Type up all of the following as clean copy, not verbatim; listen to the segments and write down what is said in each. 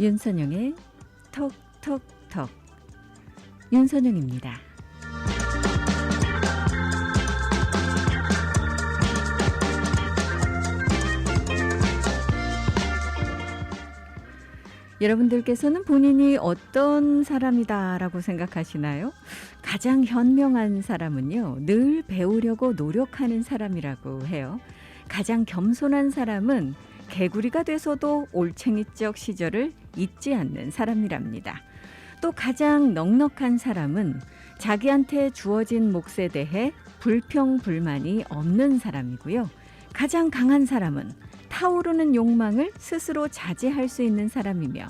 윤선영의 톡톡톡. 윤선영입니다. 여러분들께서는 본인이 어떤 사람이다라고 생각하시나요? 가장 현명한 사람은요, 늘 배우려고 노력하는 사람이라고 해요. 가장 겸손한 사람은 개구리가 돼서도 올챙이적 시절을 잊지 않는 사람이랍니다. 또 가장 넉넉한 사람은 자기한테 주어진 몫에 대해 불평불만이 없는 사람이고요. 가장 강한 사람은 타오르는 욕망을 스스로 자제할 수 있는 사람이며,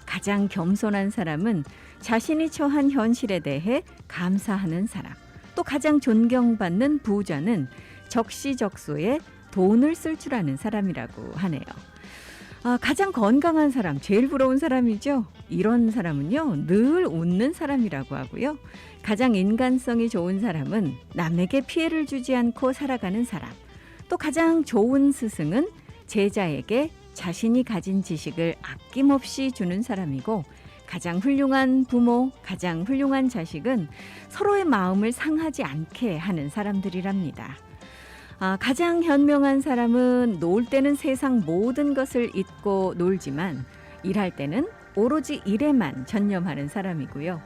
가장 겸손한 사람은 자신이 처한 현실에 대해 감사하는 사람, 또 가장 존경받는 부자는 적시적소에 돈을 쓸 줄 아는 사람이라고 하네요. 가장 건강한 사람, 제일 부러운 사람이죠. 이런 사람은요, 늘 웃는 사람이라고 하고요. 가장 인간성이 좋은 사람은 남에게 피해를 주지 않고 살아가는 사람, 또 가장 좋은 스승은 제자에게 자신이 가진 지식을 아낌없이 주는 사람이고, 가장 훌륭한 부모, 가장 훌륭한 자식은 서로의 마음을 상하지 않게 하는 사람들이랍니다. 가장 현명한 사람은 놀 때는 세상 모든 것을 잊고 놀지만 일할 때는 오로지 일에만 전념하는 사람이고요.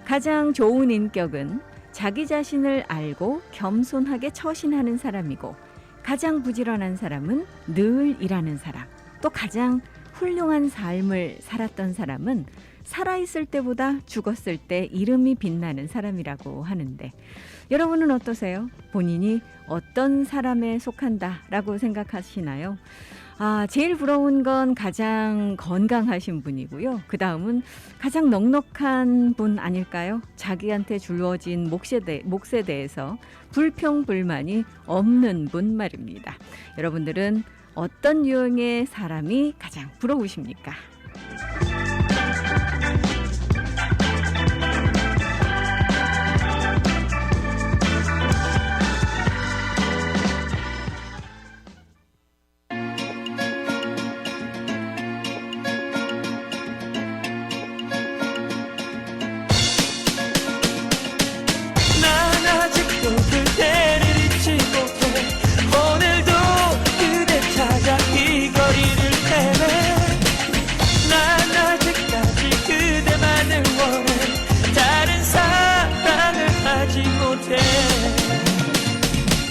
가장 좋은 인격은 자기 자신을 알고 겸손하게 처신하는 사람이고, 가장 부지런한 사람은 늘 일하는 사람, 또 가장 훌륭한 삶을 살았던 사람은 살아있을 때보다 죽었을 때 이름이 빛나는 사람이라고 하는데, 여러분은 어떠세요? 본인이 어떤 사람에 속한다라고 생각하시나요? 제일 부러운 건 가장 건강하신 분이고요. 그 다음은 가장 넉넉한 분 아닐까요? 자기한테 주어진 몫에 대해서 불평불만이 없는 분 말입니다. 여러분들은 어떤 유형의 사람이 가장 부러우십니까?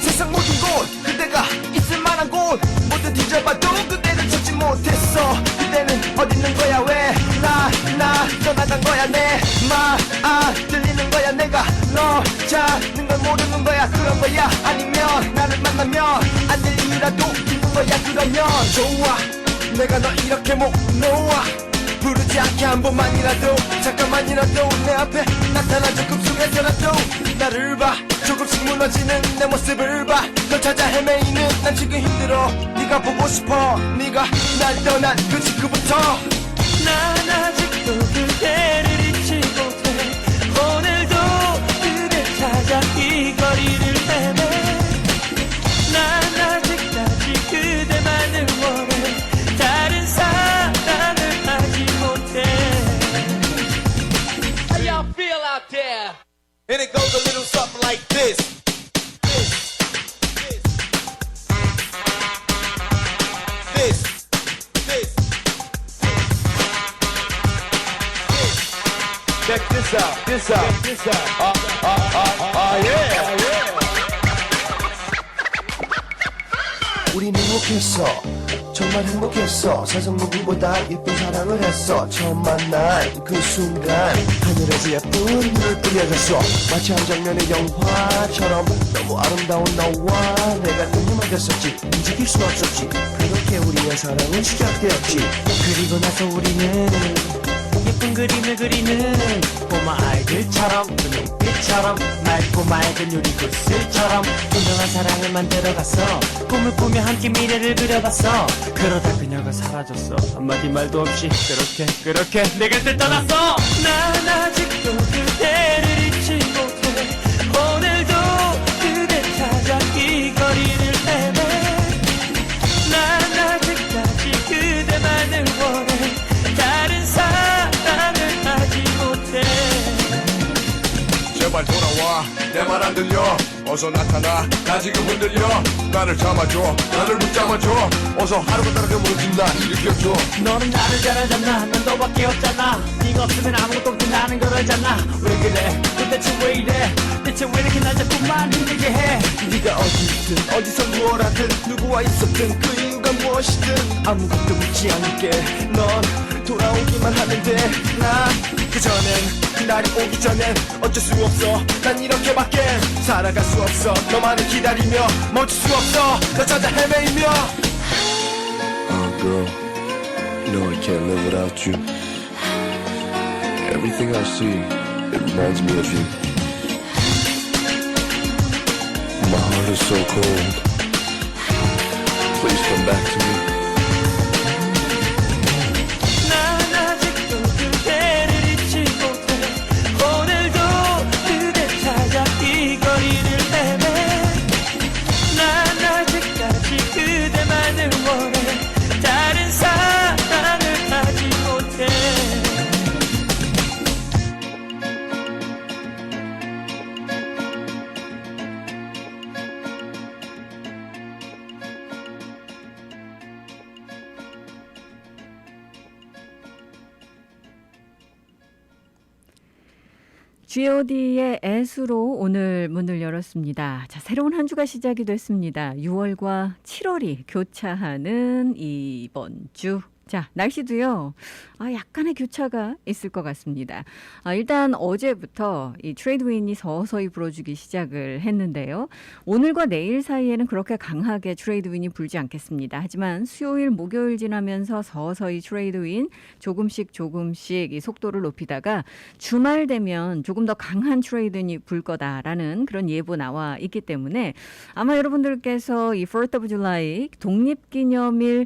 세상 모든 곳 그대가 있을 만한 곳 모두 뒤져봐도 그대를 찾지 못했어. 그대는 어디 있는 거야? 왜 나 떠나간 거야? 내 말 들리는 거야? 내가 너 찾는 걸 모르는 거야? 그런 거야? 아니면 나를 만나면 안 될 일이라도 있는 거야? 그러면 좋아, 내가 너 이렇게 못 놓아. 부르지 않게 한 번만이라도, 잠깐만이라도 내 앞에 나타나줘. 꿈속에서라도 나를 봐. 조금씩 무너지는 내 모습을 봐. 널 찾아 헤매이는 난 지금 힘들어. 네가 보고 싶어. 네가 날 떠난 그 시구부터. 난 아직도 그대를 잊지 못해. 오늘도 그대 찾아 이 거리를 헤매. 난 아직까지 그대만을 원해. 다른 사랑을 하지 못해. How y'all feel out there? And it goes a little something like this. Check this out. Yeah. 우린 행복했어, 정말 행복했어. 세상 누구보다 예쁜 사랑을 했어. 처음 만난 그 순간 하늘에서 예쁜 눈을 뿌려줬어. 마치 한 장면의 영화처럼 너무 아름다운 너와 내가 눈이 맞았었지. 움직일 순 없었지. 그렇게 우리의 사랑은 시작되었지. 그리고 나서 우리는 예쁜 그림을 그리는 꼬마 아이들처럼, 그 눈빛처럼, 맑고 맑은 유리구슬처럼 진정한 사랑을 만들어갔어. 꿈을 꾸며 함께 미래를 그려봤어. 그러다 그녀가 사라졌어. 한마디 말도 없이 그렇게 내 곁을 떠났어. 난 아직도 그대를 잊지 못해. 오늘도 그대 찾아 이 거리를 헤매. 난 아직까지 그대만을 원해. 다른 사람 제발 돌아와 내 말 안 들려 어서 나타나 나 지금 흔들려 나를 잡아줘 나를 붙잡아줘 어서 하루가 다르게 무너진 날 일으켜줘 너는 나를 잘 알잖아 넌 너밖에 없잖아 네가 없으면 아무것도 없지 나는 걸 알잖아 왜 그래 도대체 왜 이래 대체 왜 이렇게 날 자꾸만 힘들게 해 네가 어디든 어디서 뭘 하든 누구와 있었든 그 이유가 무엇이든 아무것도 묻지 않을게 넌 돌아오기만 하면 돼나 그전엔 날이 오기 전엔 어쩔 수 없어 난 이렇게밖에 살아갈 수 없어 너만을 기다리며 멈출 수 없어 너 찾아 헤매이며 Oh girl, you know I can't live without you. Everything I see, it reminds me of you. My heart is so cold. Please come back to me. 난 아직도 그대를 잊지 못해 오늘도 그대 찾아 이 거리를 헤매 난 아직까지 그대만을 원해 다른 사랑을 하지 못해 G.O.D의 애수로 오늘 문을 열었습니다. 자, 새로운 한 주가 시작이 됐습니다. 6월과 7월이 교차하는 이번 주. 자, 날씨도요. 약간의 교차가 있을 것 같습니다. 일단 어제부터 이 트레이드 윈이 서서히 불어주기 시작을 했는데요. 오늘과 내일 사이에는 그렇게 강하게 트레이드 윈이 불지 않겠습니다. 하지만 수요일, 목요일 지나면서 서서히 트레이드 윈 조금씩 이 속도를 높이다가 주말 되면 조금 더 강한 트레이드 윈이 불 거다라는 그런 예보 나와 있기 때문에 아마 여러분들께서 이 4th of July 독립기념일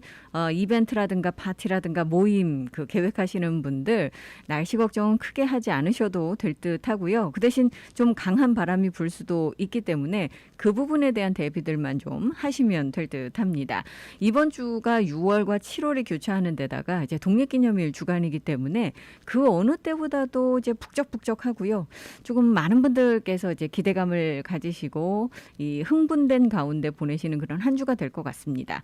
이벤트라든가 파티라든가 모임 그 계획하시는 분들 날씨 걱정은 크게 하지 않으셔도 될 듯 하고요. 그 대신 좀 강한 바람이 불 수도 있기 때문에 그 부분에 대한 대비들만 좀 하시면 될 듯 합니다. 이번 주가 6월과 7월이 교차하는 데다가 이제 독립기념일 주간이기 때문에 그 어느 때보다도 이제 북적북적하고요. 조금 많은 분들께서 이제 기대감을 가지시고 이 흥분된 가운데 보내시는 그런 한 주가 될 것 같습니다.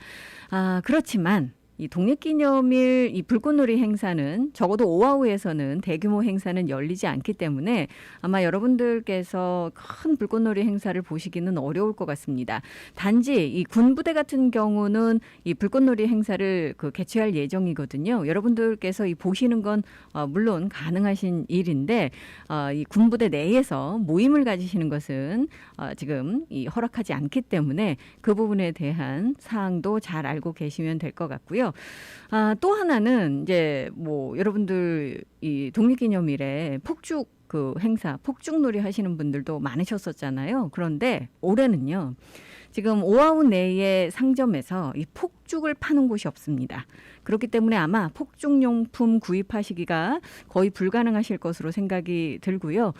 그렇지만 이 독립기념일 이 불꽃놀이 행사는 적어도 오아우에서는 대규모 행사는 열리지 않기 때문에 아마 여러분들께서 큰 불꽃놀이 행사를 보시기는 어려울 것 같습니다. 단지 이 군부대 같은 경우는 이 불꽃놀이 행사를 개최할 예정이거든요. 여러분들께서 이 보시는 건 물론 가능하신 일인데 이 군부대 내에서 모임을 가지시는 것은 지금 이 허락하지 않기 때문에 그 부분에 대한 사항도 잘 알고 계시면 될 것 같고요. 또 하나는 이제 뭐 여러분들 이 독립기념일에 폭죽 그 행사, 폭죽놀이 하시는 분들도 많으셨었잖아요. 그런데 올해는요. 지금 오아우 내의 상점에서 이 폭죽을 파는 곳이 없습니다. 그렇기 때문에 아마 폭죽용품 구입하시기가 거의 불가능하실 것으로 생각이 들고요.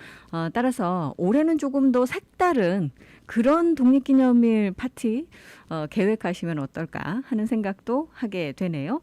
따라서 올해는 조금 더 색다른 그런 독립기념일 파티 계획하시면 어떨까 하는 생각도 하게 되네요.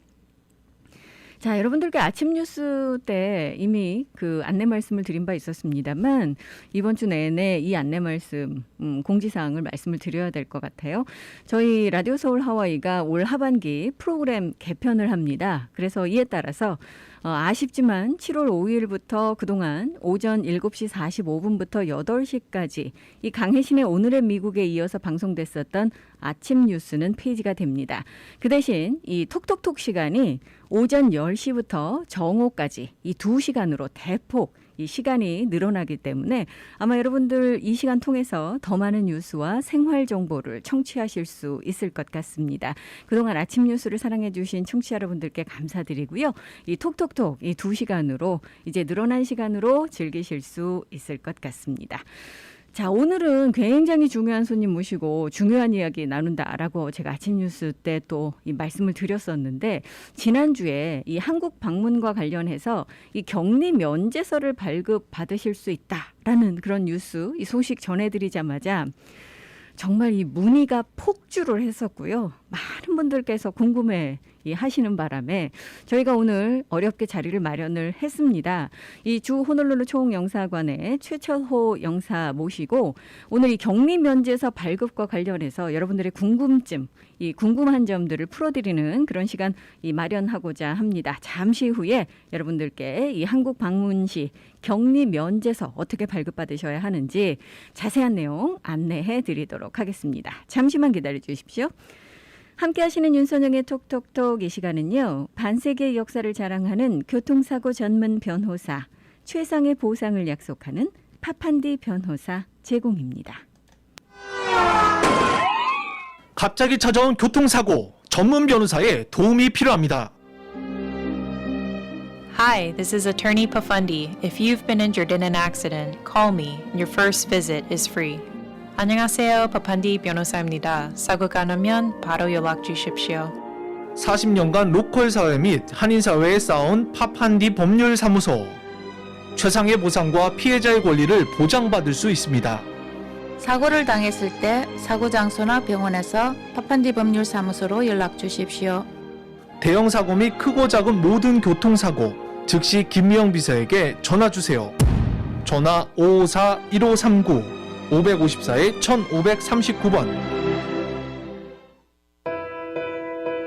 자, 여러분들께 아침 뉴스 때 이미 그 안내 말씀을 드린 바 있었습니다만 이번 주 내내 이 안내 말씀 공지사항을 말씀을 드려야 될 것 같아요. 저희 라디오 서울 하와이가 올 하반기 프로그램 개편을 합니다. 그래서 이에 따라서 아쉽지만 7월 5일부터 그동안 오전 7시 45분부터 8시까지 이 강혜신의 오늘의 미국에 이어서 방송됐었던 아침 뉴스는 폐지가 됩니다. 그 대신 이 톡톡톡 시간이 오전 10시부터 정오까지 이 2시간으로 대폭 이 시간이 늘어나기 때문에 아마 여러분들 이 시간 통해서 더 많은 뉴스와 생활 정보를 청취하실 수 있을 것 같습니다. 그동안 아침 뉴스를 사랑해 주신 청취자 여러분들께 감사드리고요. 이 톡톡톡 이 2시간으로 이제 늘어난 시간으로 즐기실 수 있을 것 같습니다. 자, 오늘은 굉장히 중요한 손님 모시고 중요한 이야기 나눈다라고 제가 아침 뉴스 때 또 이 말씀을 드렸었는데 지난주에 이 한국 방문과 관련해서 이 격리 면제서를 발급받으실 수 있다라는 그런 뉴스, 이 소식 전해드리자마자 정말 이 문의가 폭주를 했었고요. 많은 분들께서 궁금해 하시는 바람에 저희가 오늘 어렵게 자리를 마련을 했습니다. 이 주 호놀룰루 총영사관의 최철호 영사 모시고 오늘 이 격리 면제서 발급과 관련해서 여러분들의 궁금증, 이 궁금한 점들을 풀어드리는 그런 시간 마련하고자 합니다. 잠시 후에 여러분들께 이 한국 방문 시 격리 면제서 어떻게 발급받으셔야 하는지 자세한 내용 안내해 드리도록 하겠습니다. 잠시만 기다려 주십시오. 함께 하시는 윤선영의 톡톡톡 이 시간은요. 반세기의 역사를 자랑하는 교통사고 전문 변호사, 최상의 보상을 약속하는 파판디 변호사 제공입니다. 갑자기 찾아온 교통사고, 전문 변호사의 도움이 필요합니다. Hi, this is Attorney Pafundi. If you've been injured in an accident, call me. Your first visit is free. 안녕하세요, 파판디 변호사입니다. 사고가 나면 바로 연락 주십시오. 40년간 로컬 사회 및 한인 사회에 쌓아온 파판디 법률사무소. 최상의 보상과 피해자의 권리를 보장받을 수 있습니다. 사고를 당했을 때 사고 장소나 병원에서 파판디 법률사무소로 연락 주십시오. 대형 사고 및 크고 작은 모든 교통사고, 즉시 김미영 비서에게 전화 주세요. 전화 554-1539, 554-1539번.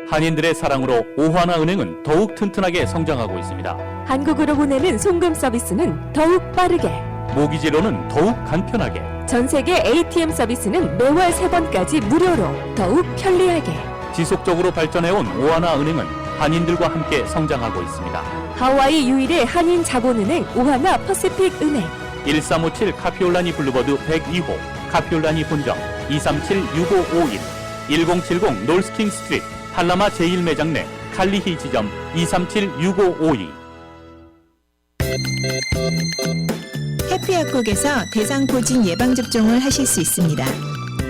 한인들의 사랑으로 오하나은행은 더욱 튼튼하게 성장하고 있습니다. 한국으로 보내는 송금 서비스는 더욱 빠르게, 모기지로는 더욱 간편하게, 전세계 ATM 서비스는 매월 3번까지 무료로 더욱 편리하게, 지속적으로 발전해온 오하나은행은 한인들과 함께 성장하고 있습니다. 하와이 유일의 한인 자본은행 오하나 퍼시픽 은행. 1357 카피올라니 블루버드 102호, 카피올라니 본점 237-6551, 1070 놀스킹 스트리트 팔라마 제1매장 내 칼리히 지점 237-6552. 해피약국에서 대상포진 예방접종을 하실 수 있습니다.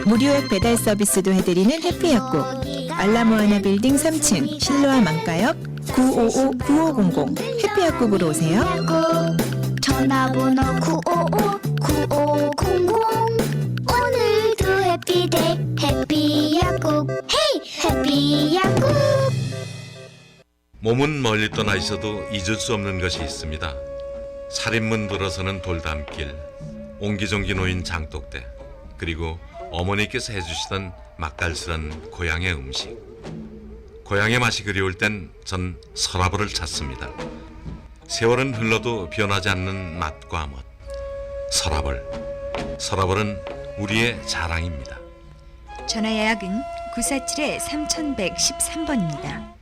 무료약 배달 서비스도 해드리는 해피약국. 알라모아나 빌딩 3층 실로아 망가역 955-9500 해피약국으로 오세요. 전화번호 955-9500. 오늘도 해피데이 해피약국. 헤이 해피약국. 몸은 멀리 떠나 있어도 잊을 수 없는 것이 있습니다. 살인문 불어서는 돌담길, 옹기종기 놓인 장독대, 그리고 어머니께서 해주시던 맛깔스런 고향의 음식. 고향의 맛이 그리울 땐 전 서라벌을 찾습니다. 세월은 흘러도 변하지 않는 맛과 멋. 서라벌. 서라벌은 우리의 자랑입니다. 전화 예약은 947-3113번입니다.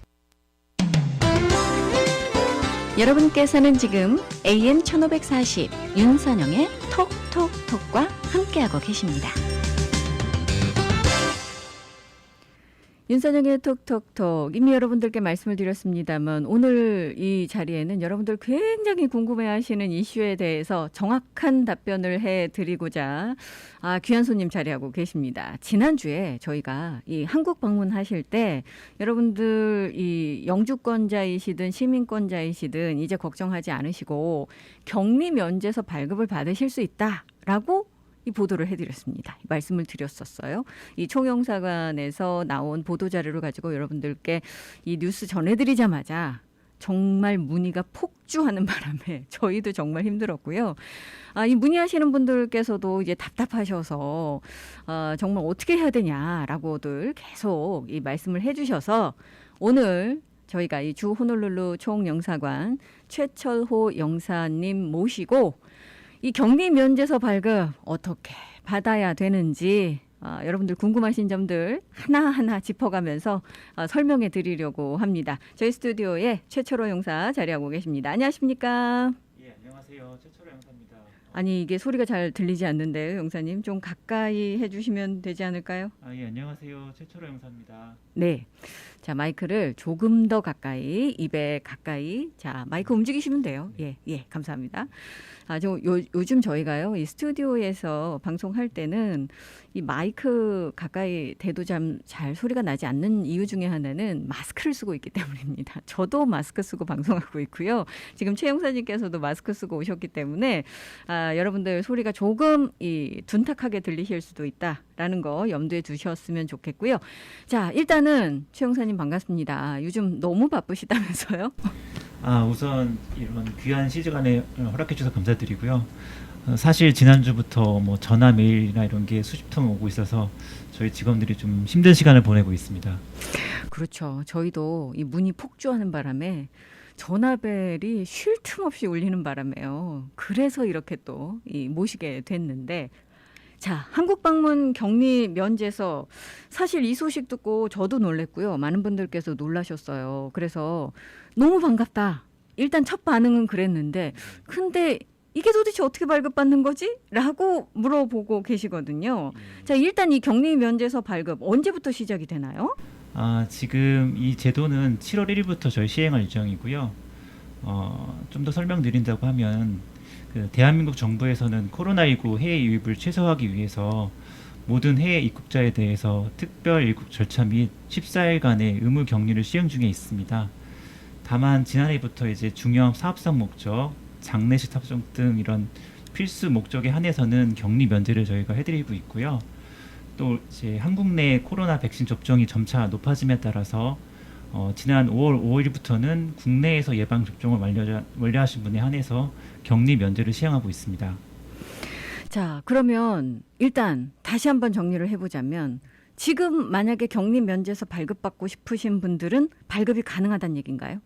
여러분께서는 지금 AM 1540 윤선영의 톡톡톡과 함께하고 계십니다. 윤선영의 톡톡톡, 이미 여러분들께 말씀을 드렸습니다만 오늘 이 자리에는 여러분들 굉장히 궁금해하시는 이슈에 대해서 정확한 답변을 해드리고자 귀한 손님 자리하고 계십니다. 지난주에 저희가 이 한국 방문하실 때 여러분들 이 영주권자이시든 시민권자이시든 이제 걱정하지 않으시고 격리 면제서 발급을 받으실 수 있다라고 이 보도를 해드렸습니다. 말씀을 드렸었어요. 이 총영사관에서 나온 보도자료를 가지고 여러분들께 이 뉴스 전해드리자마자 정말 문의가 폭주하는 바람에 저희도 정말 힘들었고요. 이 문의하시는 분들께서도 이제 답답하셔서 정말 어떻게 해야 되냐라고들 계속 이 말씀을 해주셔서 오늘 저희가 이 주 호놀룰루 총영사관 최철호 영사님 모시고 이 격리 면제서 발급 어떻게 받아야 되는지 여러분들 궁금하신 점들 하나하나 짚어가면서 설명해 드리려고 합니다. 저희 스튜디오에 최철호 영사 자리하고 계십니다. 안녕하십니까? 예, 안녕하세요. 최철호 영사입니다. 아니 이게 소리가 잘 들리지 않는데요, 영사님. 좀 가까이 해주시면 되지 않을까요? 예, 안녕하세요. 최철호 영사입니다. 네. 자, 마이크를 조금 더 가까이, 입에 가까이. 자, 마이크 움직이시면 돼요. 예, 감사합니다. 요즘 저희가요, 이 스튜디오에서 방송할 때는 이 마이크 가까이 대도 잘 소리가 나지 않는 이유 중에 하나는 마스크를 쓰고 있기 때문입니다. 저도 마스크 쓰고 방송하고 있고요. 지금 최 영사님께서도 마스크 쓰고 오셨기 때문에 자, 여러분들 소리가 조금 둔탁하게 들리실 수도 있다라는 거 염두에 두셨으면 좋겠고요. 자, 일단은 최 형사님 반갑습니다. 요즘 너무 바쁘시다면서요? 우선 이런 귀한 시간에 허락해 주셔서 감사드리고요. 사실 지난주부터 뭐 전화 메일이나 이런 게 수십 통 오고 있어서 저희 직원들이 좀 힘든 시간을 보내고 있습니다. 그렇죠. 저희도 이 문이 폭주하는 바람에 전화벨이 쉴 틈 없이 울리는 바람에요. 그래서 이렇게 또 모시게 됐는데, 자, 한국 방문 격리 면제서 사실 이 소식 듣고 저도 놀랬고요. 많은 분들께서 놀라셨어요. 그래서 너무 반갑다. 일단 첫 반응은 그랬는데, 근데 이게 도대체 어떻게 발급받는 거지? 라고 물어보고 계시거든요. 자, 일단 이 격리 면제서 발급 언제부터 시작이 되나요? 지금 이 제도는 7월 1일부터 저희 시행할 예정이고요. 좀 더 설명드린다고 하면 대한민국 정부에서는 코로나19 해외 유입을 최소화하기 위해서 모든 해외 입국자에 대해서 특별 입국 절차 및 14일간의 의무 격리를 시행 중에 있습니다. 다만 지난해부터 이제 중요한 사업상 목적, 장례식 탑승 등 이런 필수 목적에 한해서는 격리 면제를 저희가 해드리고 있고요. 또 이제 한국 내 코로나 백신 접종이 점차 높아짐에 따라서 지난 5월 5일부터는 국내에서 예방 접종을 완료하신 분에 한해서 격리 면제를 시행하고 있습니다. 자, 그러면 일단 다시 한번 정리를 해보자면 지금 만약에 격리 면제서 발급받고 싶으신 분들은 발급이 가능하다는 얘기인가요?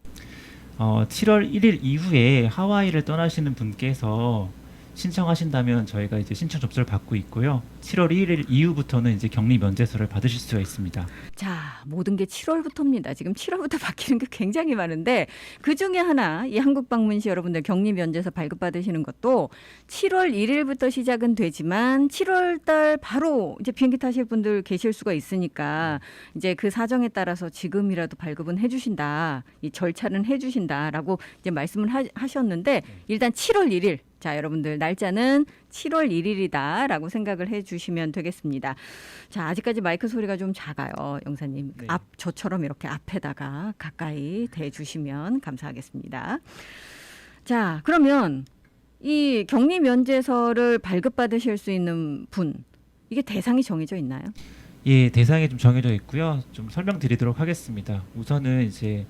7월 1일 이후에 하와이를 떠나시는 분께서 신청하신다면 저희가 이제 신청 접수를 받고 있고요. 7월 1일 이후부터는 이제 격리 면제서를 받으실 수가 있습니다. 자, 모든 게 7월부터입니다. 지금 7월부터 바뀌는 게 굉장히 많은데 그 중에 하나, 이 한국 방문 시 여러분들 격리 면제서 발급받으시는 것도 7월 1일부터 시작은 되지만 7월 달 바로 이제 비행기 타실 분들 계실 수가 있으니까 이제 그 사정에 따라서 지금이라도 발급은 해주신다, 이 절차는 해주신다라고 이제 말씀을 하셨는데 일단 7월 1일. 자, 여러분들 날짜는 7월 1일이다라고 생각을 해주시면 되겠습니다. 자, 아직까지 마이크 소리가 좀 작아요, 영사님. 네. 저처럼 이렇게 앞에다가 가까이 대주시면 감사하겠습니다. 자, 그러면 이 격리 면제서를 발급받으실 수 있는 분, 이게 대상이 정해져 있나요? 예, 대상이 좀 정해져 있고요. 좀 설명드리도록 하겠습니다. 우선은 이제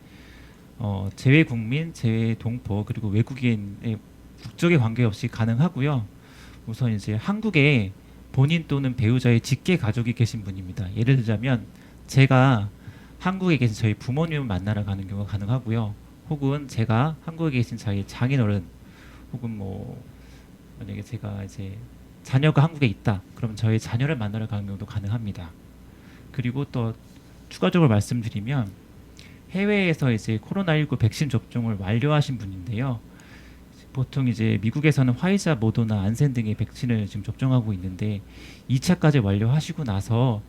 재외 국민, 재외 동포 그리고 외국인의 국적에 관계없이 가능하고요. 우선 이제 한국에 본인 또는 배우자의 직계 가족이 계신 분입니다. 예를 들자면 제가 한국에 계신 저희 부모님을 만나러 가는 경우가 가능하고요. 혹은 제가 한국에 계신 저희 장인어른 혹은 뭐 만약에 제가 이제 자녀가 한국에 있다. 그럼 저희 자녀를 만나러 가는 경우도 가능합니다. 그리고 또 추가적으로 말씀드리면 해외에서 이제 코로나19 백신 접종을 완료하신 분인데요. 보통 이제 미국에서는 화이자, 모더나, 안센 등의 백신을 지금 접종하고 있는데 2차까지 완료하시고 나서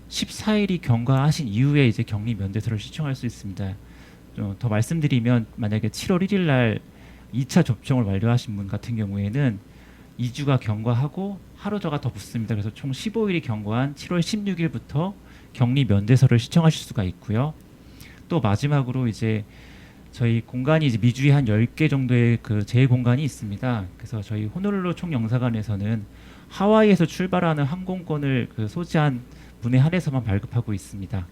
14일이 경과하신 이후에 이제 격리 면제서를 신청할 수 있습니다. 더 말씀드리면 만약에 7월 1일 날 2차 접종을 완료하신 분 같은 경우에는 2주가 경과하고 하루저가 더 붙습니다. 그래서 총 15일이 경과한 7월 16일부터 격리 면제서를 신청하실 수가 있고요. 또 마지막으로 이제 저희 공간이 이제 미주에 한 10개 정도의 그 제휴 공간이 있습니다. 그래서 저희 호놀룰루 총영사관에서는 하와이에서 출발하는 항공권을 소지한 분에 한해서만 발급하고 있습니다.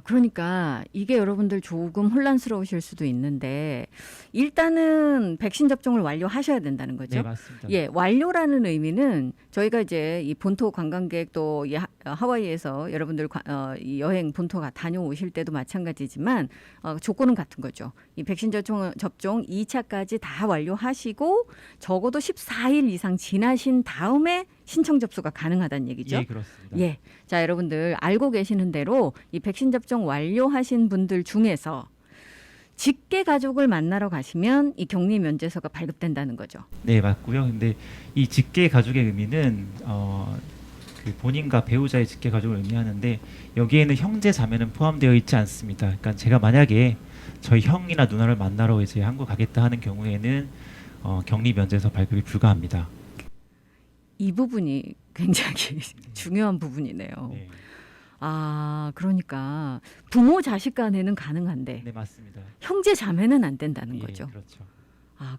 그러니까 이게 여러분들 조금 혼란스러우실 수도 있는데 일단은 백신 접종을 완료하셔야 된다는 거죠. 네, 맞습니다. 예, 완료라는 의미는 저희가 이제 이 본토 관광객 또 하와이에서 여러분들 이 여행 본토가 다녀오실 때도 마찬가지지만 조건은 같은 거죠. 이 백신 접종 2차까지 다 완료하시고 적어도 14일 이상 지나신 다음에 신청 접수가 가능하다는 얘기죠. 예, 그렇습니다. 예. 자, 여러분들 알고 계시는 대로 이 백신 접종 완료하신 분들 중에서 직계 가족을 만나러 가시면 이 격리 면제서가 발급된다는 거죠. 네, 맞고요. 근데 이 직계 가족의 의미는 그 본인과 배우자의 직계 가족을 의미하는데 여기에는 형제 자매는 포함되어 있지 않습니다. 그러니까 제가 만약에 저희 형이나 누나를 만나러 이제 한국 가겠다 하는 경우에는 격리 면제서 발급이 불가합니다. 이 부분이 굉장히 중요한 부분이네요. 네. 그러니까 부모 자식 간에는 가능한데 네, 맞습니다. 형제 자매는 안 된다는 거죠. 그렇죠.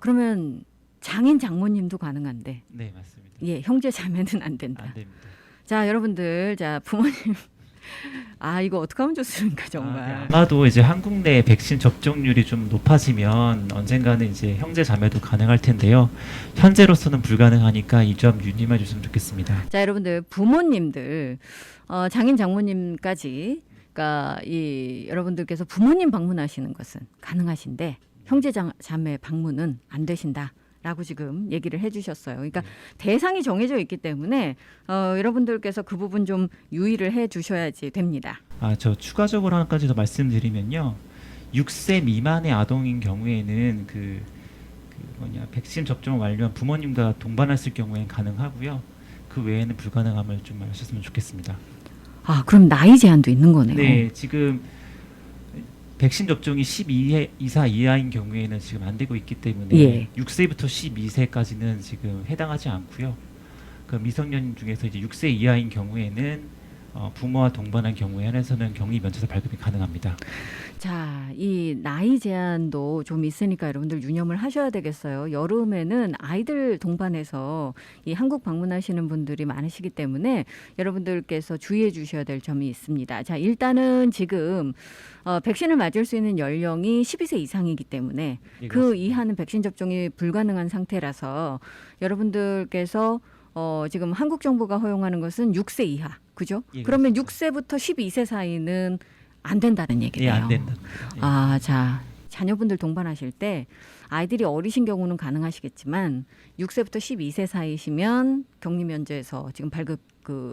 그러면 장인 장모님도 가능한데 네, 맞습니다. 예, 형제 자매는 안 된다. 안 됩니다. 자, 여러분들, 자 부모님 이거 어떻게 하면 좋습니까, 정말. 아마도 이제 한국 내 백신 접종률이 좀 높아지면 언젠가는 이제 형제 자매도 가능할 텐데요. 현재로서는 불가능하니까 이 점 유념해 주시면 좋겠습니다. 자, 여러분들 부모님들 장인 장모님까지 그러니까 여러분들께서 부모님 방문하시는 것은 가능하신데 형제 자매 방문은 안 되신다라고 지금 얘기를 해주셨어요. 그러니까 대상이 정해져 있기 때문에 여러분들께서 그 부분 좀 유의를 해주셔야지 됩니다. 저 추가적으로 한 가지 더 말씀드리면요. 6세 미만의 아동인 경우에는 백신 접종을 완료한 부모님과 동반했을 경우에는 가능하고요. 그 외에는 불가능함을 좀 아셨으면 좋겠습니다. 그럼 나이 제한도 있는 거네요. 네, 지금 백신 접종이 12세 이하인 경우에는 지금 안 되고 있기 때문에 예. 6세부터 12세까지는 지금 해당하지 않고요. 그 미성년 중에서 이제 6세 이하인 경우에는 부모와 동반한 경우에 한해서는 격리 면제사 발급이 가능합니다. 자, 이 나이 제한도 좀 있으니까 여러분들 유념을 하셔야 되겠어요. 여름에는 아이들 동반해서 이 한국 방문하시는 분들이 많으시기 때문에 여러분들께서 주의해 주셔야 될 점이 있습니다. 자, 일단은 지금 백신을 맞을 수 있는 연령이 12세 이상이기 때문에 예, 그 그렇습니다. 이하는 백신 접종이 불가능한 상태라서 여러분들께서 지금 한국 정부가 허용하는 것은 6세 이하, 그죠? 예, 그러면 6세부터 12세 사이는 안 된다는 얘기네요. 예, 안 된다. 예. 자, 자녀분들 동반하실 때 아이들이 어리신 경우는 가능하시겠지만 6세부터 12세 사이시면 격리 면제에서 지금 발급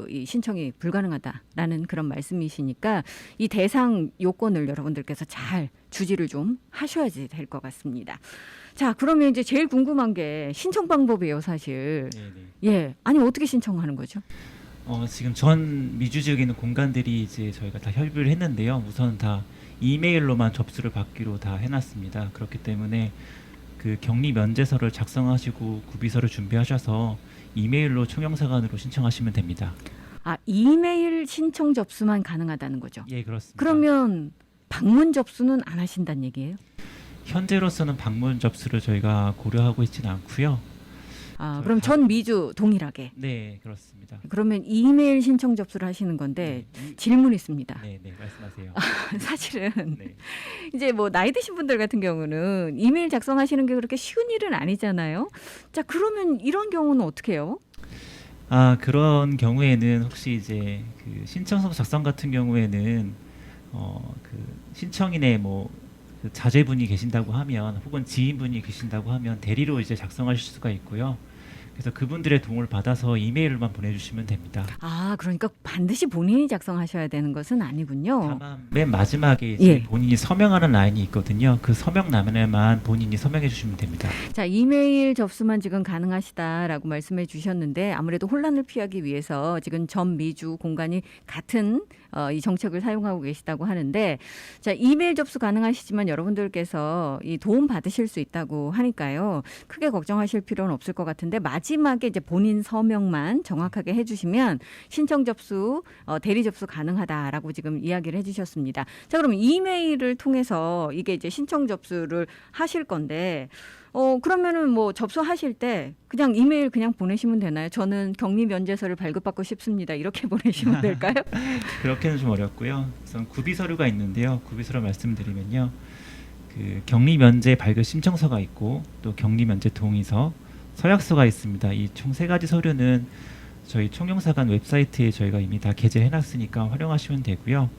이 신청이 불가능하다라는 그런 말씀이시니까 이 대상 요건을 여러분들께서 잘 주지를 좀 하셔야지 될 것 같습니다. 자, 그러면 이제 제일 궁금한 게 신청 방법이에요, 사실. 예, 아니 어떻게 신청하는 거죠? 지금 전 미주 지역에 있는 공간들이 이제 저희가 다 협의를 했는데요. 우선 다 이메일로만 접수를 받기로 다 해놨습니다. 그렇기 때문에 그 격리 면제서를 작성하시고 구비서를 준비하셔서 이메일로 총영사관으로 신청하시면 됩니다. 이메일 신청 접수만 가능하다는 거죠? 예, 그렇습니다. 그러면 방문 접수는 안 하신다는 얘기예요? 현재로서는 방문 접수를 저희가 고려하고 있지는 않고요. 그럼 전 미주 동일하게? 네, 그렇습니다. 그러면 이메일 신청 접수를 하시는 건데 질문이 있습니다. 네, 말씀하세요. 사실은 이제 뭐 나이 드신 분들 같은 경우는 이메일 작성하시는 게 그렇게 쉬운 일은 아니잖아요. 자, 그러면 이런 경우는 어떻게 해요? 그런 경우에는 혹시 이제 그 신청서 작성 같은 경우에는 신청인의 그 자제분이 계신다고 하면 혹은 지인분이 계신다고 하면 대리로 이제 작성하실 수가 있고요. 그래서 그분들의 도움을 받아서 이메일로만 보내주시면 됩니다. 그러니까 반드시 본인이 작성하셔야 되는 것은 아니군요. 다만 맨 마지막에 이제 본인이 서명하는 라인이 있거든요. 그 서명란에만 본인이 서명해 주시면 됩니다. 자, 이메일 접수만 지금 가능하시다라고 말씀해 주셨는데 아무래도 혼란을 피하기 위해서 지금 전 미주 공간이 같은 이 정책을 사용하고 계시다고 하는데, 자, 이메일 접수 가능하시지만 여러분들께서 이 도움 받으실 수 있다고 하니까요. 크게 걱정하실 필요는 없을 것 같은데 마지막에 이제 본인 서명만 정확하게 해주시면 신청 접수, 대리 접수 가능하다라고 지금 이야기를 해주셨습니다. 자, 그럼 이메일을 통해서 이게 이제 신청 접수를 하실 건데, 그러면은 뭐 접수하실 때 그냥 이메일 그냥 보내시면 되나요? 저는 격리 면제서를 발급받고 싶습니다. 이렇게 보내시면 될까요? 그렇게는 좀 어렵고요. 우선 구비 서류가 있는데요. 구비 서류 말씀드리면요. 그 격리 면제 발급 신청서가 있고 또 격리 면제 동의서, 서약서가 있습니다. 이 총 3가지 서류는 저희 총영사관 웹사이트에 저희가 이미 다 게재해 놨으니까 활용하시면 되고요.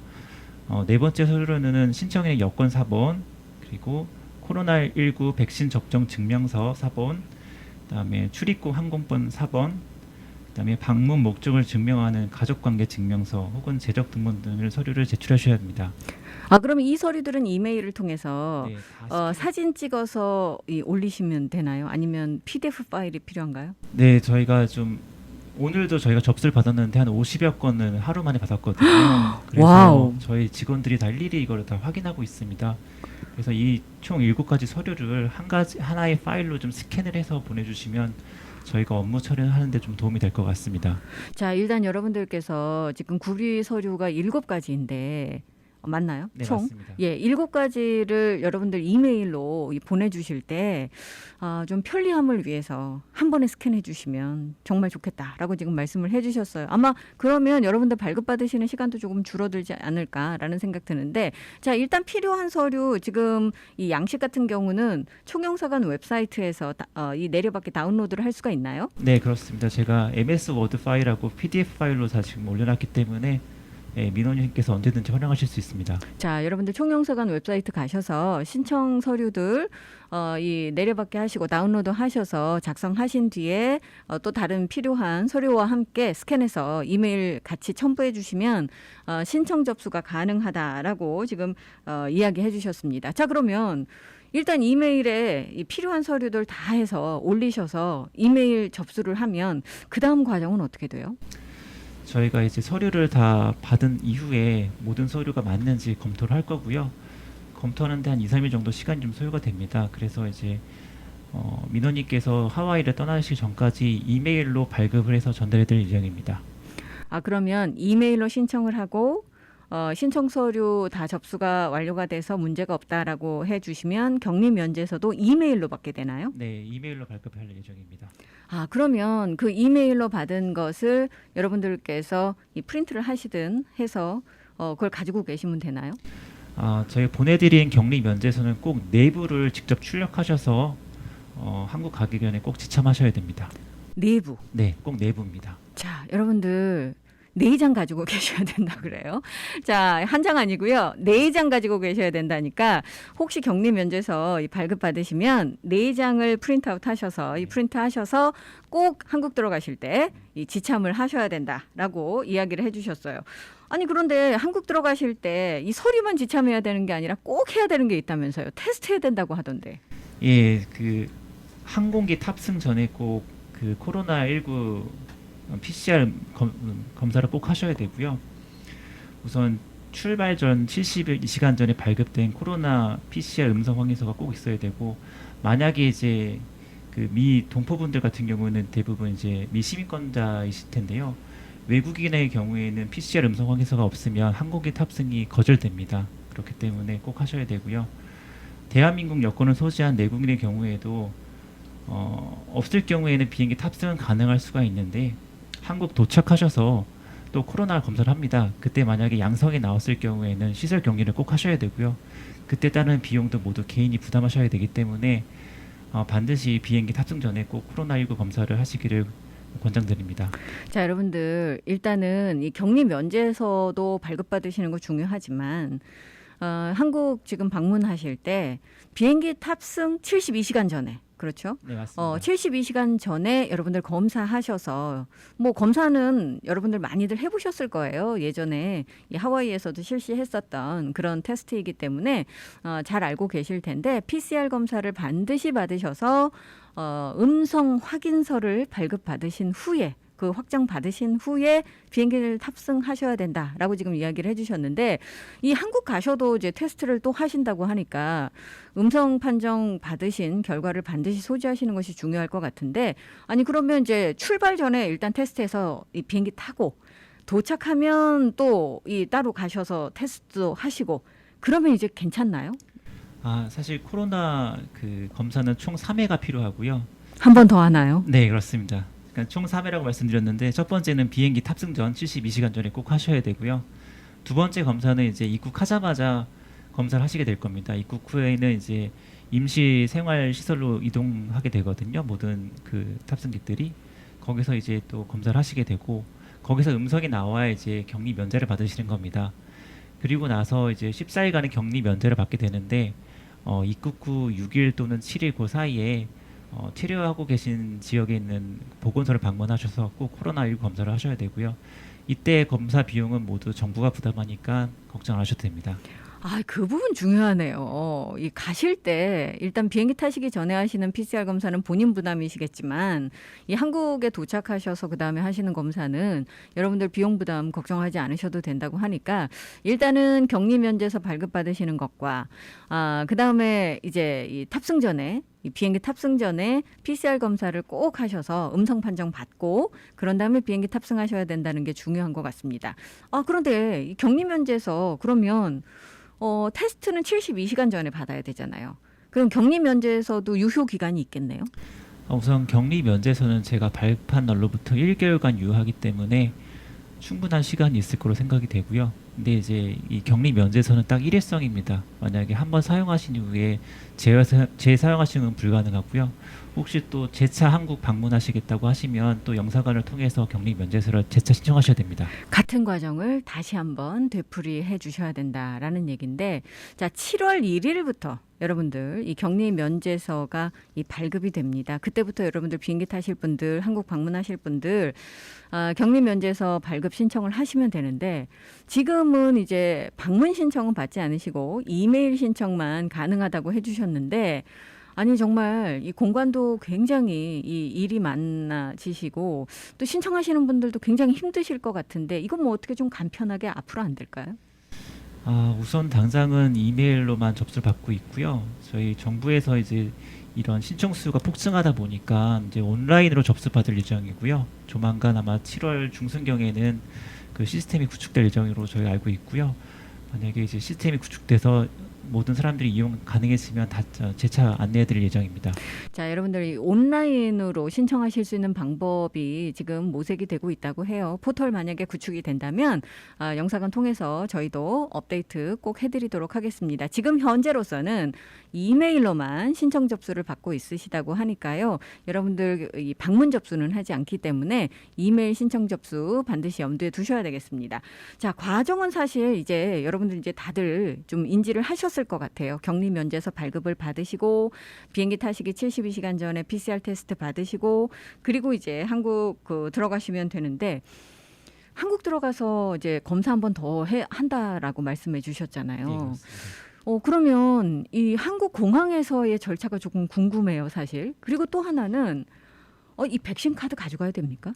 4번째 서류로는 신청인의 여권 4번, 그리고 코로나19 백신 접종 증명서 4번, 그다음에 출입국 항공권 4번, 그다음에 방문 목적을 증명하는 가족관계 증명서 혹은 재적 등본 등을 서류를 제출하셔야 합니다. 그러면 이 서류들은 이메일을 통해서 사진 찍어서 올리시면 되나요? 아니면 PDF 파일이 필요한가요? 네, 저희가 오늘도 저희가 접수를 받았는데 한 50여 건을 하루 만에 받았거든요. 그래서 와우. 저희 직원들이 다 일일이 이걸 다 확인하고 있습니다. 그래서 이 총 7가지 서류를 하나의 파일로 좀 스캔을 해서 보내주시면 저희가 업무 처리를 하는데 좀 도움이 될 것 같습니다. 자, 일단 여러분들께서 지금 구비 서류가 7가지인데 맞나요? 네, 총? 맞습니다. 예, 7가지를 여러분들 이메일로 보내주실 때 좀 편리함을 위해서 한 번에 스캔해 주시면 정말 좋겠다라고 지금 말씀을 해주셨어요. 아마 그러면 여러분들 발급받으시는 시간도 조금 줄어들지 않을까라는 생각 드는데, 자, 일단 필요한 서류, 지금 이 양식 같은 경우는 총영사관 웹사이트에서 이 내려받기 다운로드를 할 수가 있나요? 네, 그렇습니다. 제가 MS 워드 파일하고 PDF 파일로 다 지금 올려놨기 때문에 민원인께서 언제든지 활용하실 수 있습니다. 자, 여러분들 총영사관 웹사이트 가셔서 신청 서류들 이 내려받기 하시고 다운로드 하셔서 작성하신 뒤에 또 다른 필요한 서류와 함께 스캔해서 이메일 같이 첨부해 주시면 신청 접수가 가능하다라고 지금 이야기해 주셨습니다. 자, 그러면 일단 이메일에 이 필요한 서류들 다 해서 올리셔서 이메일 접수를 하면 그 다음 과정은 어떻게 돼요? 저희가 이제 서류를 다 받은 이후에 모든 서류가 맞는지 검토를 할 거고요. 검토하는데 한 2, 3일 정도 시간이 좀 소요가 됩니다. 그래서 이제 민원인께서 하와이를 떠나시기 전까지 이메일로 발급을 해서 전달해 드릴 예정입니다. 그러면 이메일로 신청을 하고 신청 서류 다 접수가 완료가 돼서 문제가 없다라고 해주시면 격리 면제서도 이메일로 받게 되나요? 네, 이메일로 발급할 예정입니다. 그러면 그 이메일로 받은 것을 여러분들께서 이 프린트를 하시든 해서 그걸 가지고 계시면 되나요? 저희 보내드린 격리 면제서는 꼭 내부를 직접 출력하셔서 한국 가기 전에 꼭 지참하셔야 됩니다. 내부? 네, 꼭 내부입니다. 자, 여러분들 4장 가지고 계셔야 된다 그래요. 자, 한 장 아니고요. 4장 가지고 계셔야 된다니까 혹시 격리 면제서 발급 받으시면 4장을 프린트아웃 하셔서 이 프린트 하셔서 꼭 한국 들어가실 때 이 지참을 하셔야 된다라고 이야기를 해주셨어요. 아니, 그런데 한국 들어가실 때 이 서류만 지참해야 되는 게 아니라 꼭 해야 되는 게 있다면서요. 테스트해야 된다고 하던데. 예, 그 항공기 탑승 전에 꼭 그 코로나19 PCR 검사를 꼭 하셔야 되고요. 우선 출발 전 72시간 전에 발급된 코로나 PCR 음성 확인서가 꼭 있어야 되고, 만약에 이제 그 미 동포분들 같은 경우는 대부분 이제 미 시민권자이실 텐데요. 외국인의 경우에는 PCR 음성 확인서가 없으면 항공기 탑승이 거절됩니다. 그렇기 때문에 꼭 하셔야 되고요. 대한민국 여권을 소지한 내국인의 경우에도 없을 경우에는 비행기 탑승은 가능할 수가 있는데, 한국 도착하셔서 또 코로나 검사를 합니다. 그때 만약에 양성이 나왔을 경우에는 시설 격리를 꼭 하셔야 되고요. 그때 따른 비용도 모두 개인이 부담하셔야 되기 때문에 반드시 비행기 탑승 전에 꼭 코로나19 검사를 하시기를 권장드립니다. 자, 여러분들 일단은 이 격리 면제서도 발급받으시는 거 중요하지만 한국 지금 방문하실 때 비행기 탑승 72시간 전에, 그렇죠? 네, 맞습니다. 72시간 전에 여러분들 검사하셔서, 뭐 검사는 여러분들 많이들 해보셨을 거예요. 예전에 이 하와이에서도 실시했었던 그런 테스트이기 때문에 잘 알고 계실 텐데, PCR 검사를 반드시 받으셔서 음성 확인서를 발급받으신 후에, 그 확정 받으신 후에 비행기를 탑승하셔야 된다라고 지금 이야기를 해주셨는데, 이 한국 가셔도 이제 테스트를 또 하신다고 하니까 음성 판정 받으신 결과를 반드시 소지하시는 것이 중요할 것 같은데, 아니 그러면 이제 출발 전에 일단 테스트해서 이 비행기 타고 도착하면 또 이 따로 가셔서 테스트도 하시고 그러면 이제 괜찮나요? 사실 코로나 그 검사는 총 3회가 필요하고요. 한 번 더 하나요? 네, 그렇습니다. 그러니까 총 3회라고 말씀드렸는데, 첫 번째는 비행기 탑승 전 72시간 전에 꼭 하셔야 되고요. 두 번째 검사는 이제 입국하자마자 검사를 하시게 될 겁니다. 입국 후에는 이제 임시 생활 시설로 이동하게 되거든요. 모든 그 탑승객들이 거기서 이제 또 검사를 하시게 되고, 거기서 음성이 나와야 이제 격리 면제를 받으시는 겁니다. 그리고 나서 이제 14일간의 격리 면제를 받게 되는데, 입국 후 6일 또는 7일 그 사이에 체류하고 계신 지역에 있는 보건소를 방문하셔서 꼭 코로나19 검사를 하셔야 되고요. 이때 검사 비용은 모두 정부가 부담하니까 걱정 안 하셔도 됩니다. 그 부분 중요하네요. 이 가실 때 일단 비행기 타시기 전에 하시는 PCR 검사는 본인 부담이시겠지만 이 한국에 도착하셔서 그다음에 하시는 검사는 여러분들 비용 부담 걱정하지 않으셔도 된다고 하니까 일단은 격리 면제서 발급받으시는 것과 그다음에 이제 이 탑승 전에 이 비행기 탑승 전에 PCR 검사를 꼭 하셔서 음성 판정 받고 그런 다음에 비행기 탑승하셔야 된다는 게 중요한 것 같습니다. 그런데 이 격리 면제에서 그러면 테스트는 72시간 전에 받아야 되잖아요. 그럼 격리 면제에서도 유효 기간이 있겠네요. 우선 격리 면제에서는 제가 발급한 날로부터 1개월간 유효하기 때문에 충분한 시간이 있을 거로 생각이 되고요. 근데 이제 이 격리 면제에서는 딱 일회성입니다. 만약에 한번 사용하신 이후에 재사용하시는 건 불가능하고요. 혹시 또 재차 한국 방문하시겠다고 하시면 또 영사관을 통해서 격리 면제서를 재차 신청하셔야 됩니다. 같은 과정을 다시 한번 되풀이해 주셔야 된다라는 얘기인데, 자, 7월 1일부터 여러분들 이 격리 면제서가 이 발급이 됩니다. 그때부터 여러분들 비행기 타실 분들, 한국 방문하실 분들 격리 면제서 발급 신청을 하시면 되는데, 지금은 이제 방문 신청은 받지 않으시고 이메일 신청만 가능하다고 해주셨는데, 아니 정말 이 공관도 굉장히 이 일이 많아지시고 또 신청하시는 분들도 굉장히 힘드실 것 같은데, 이건 뭐 어떻게 좀 간편하게 앞으로 안 될까요? 우선 당장은 이메일로만 접수를 받고 있고요. 저희 정부에서 이제 이런 신청 수가 폭증하다 보니까 이제 온라인으로 접수받을 예정이고요. 조만간 아마 7월 중순경에는 그 시스템이 구축될 예정으로 저희 알고 있고요. 만약에 이제 시스템이 구축돼서 모든 사람들이 이용 가능했으면 다 재차 안내해드릴 예정입니다. 자, 여러분들이 온라인으로 신청하실 수 있는 방법이 지금 모색이 되고 있다고 해요. 포털 만약에 구축이 된다면 영사관 통해서 저희도 업데이트 꼭 해드리도록 하겠습니다. 지금 현재로서는 이메일로만 신청 접수를 받고 있으시다고 하니까요. 여러분들 이 방문 접수는 하지 않기 때문에 이메일 신청 접수 반드시 염두에 두셔야 되겠습니다. 자, 과정은 사실 이제 여러분들 이제 다들 좀 인지를 하셨을 것 같아요. 격리 면제서 발급을 받으시고 비행기 타시기 72시간 전에 PCR 테스트 받으시고 그리고 이제 한국 들어가시면 되는데, 한국 들어가서 이제 검사 한 번 더 한다라고 말씀해 주셨잖아요. 네, 그렇습니다. 그러면 이 한국 공항에서의 절차가 조금 궁금해요, 사실. 그리고 또 하나는 이 백신 카드 가져가야 됩니까?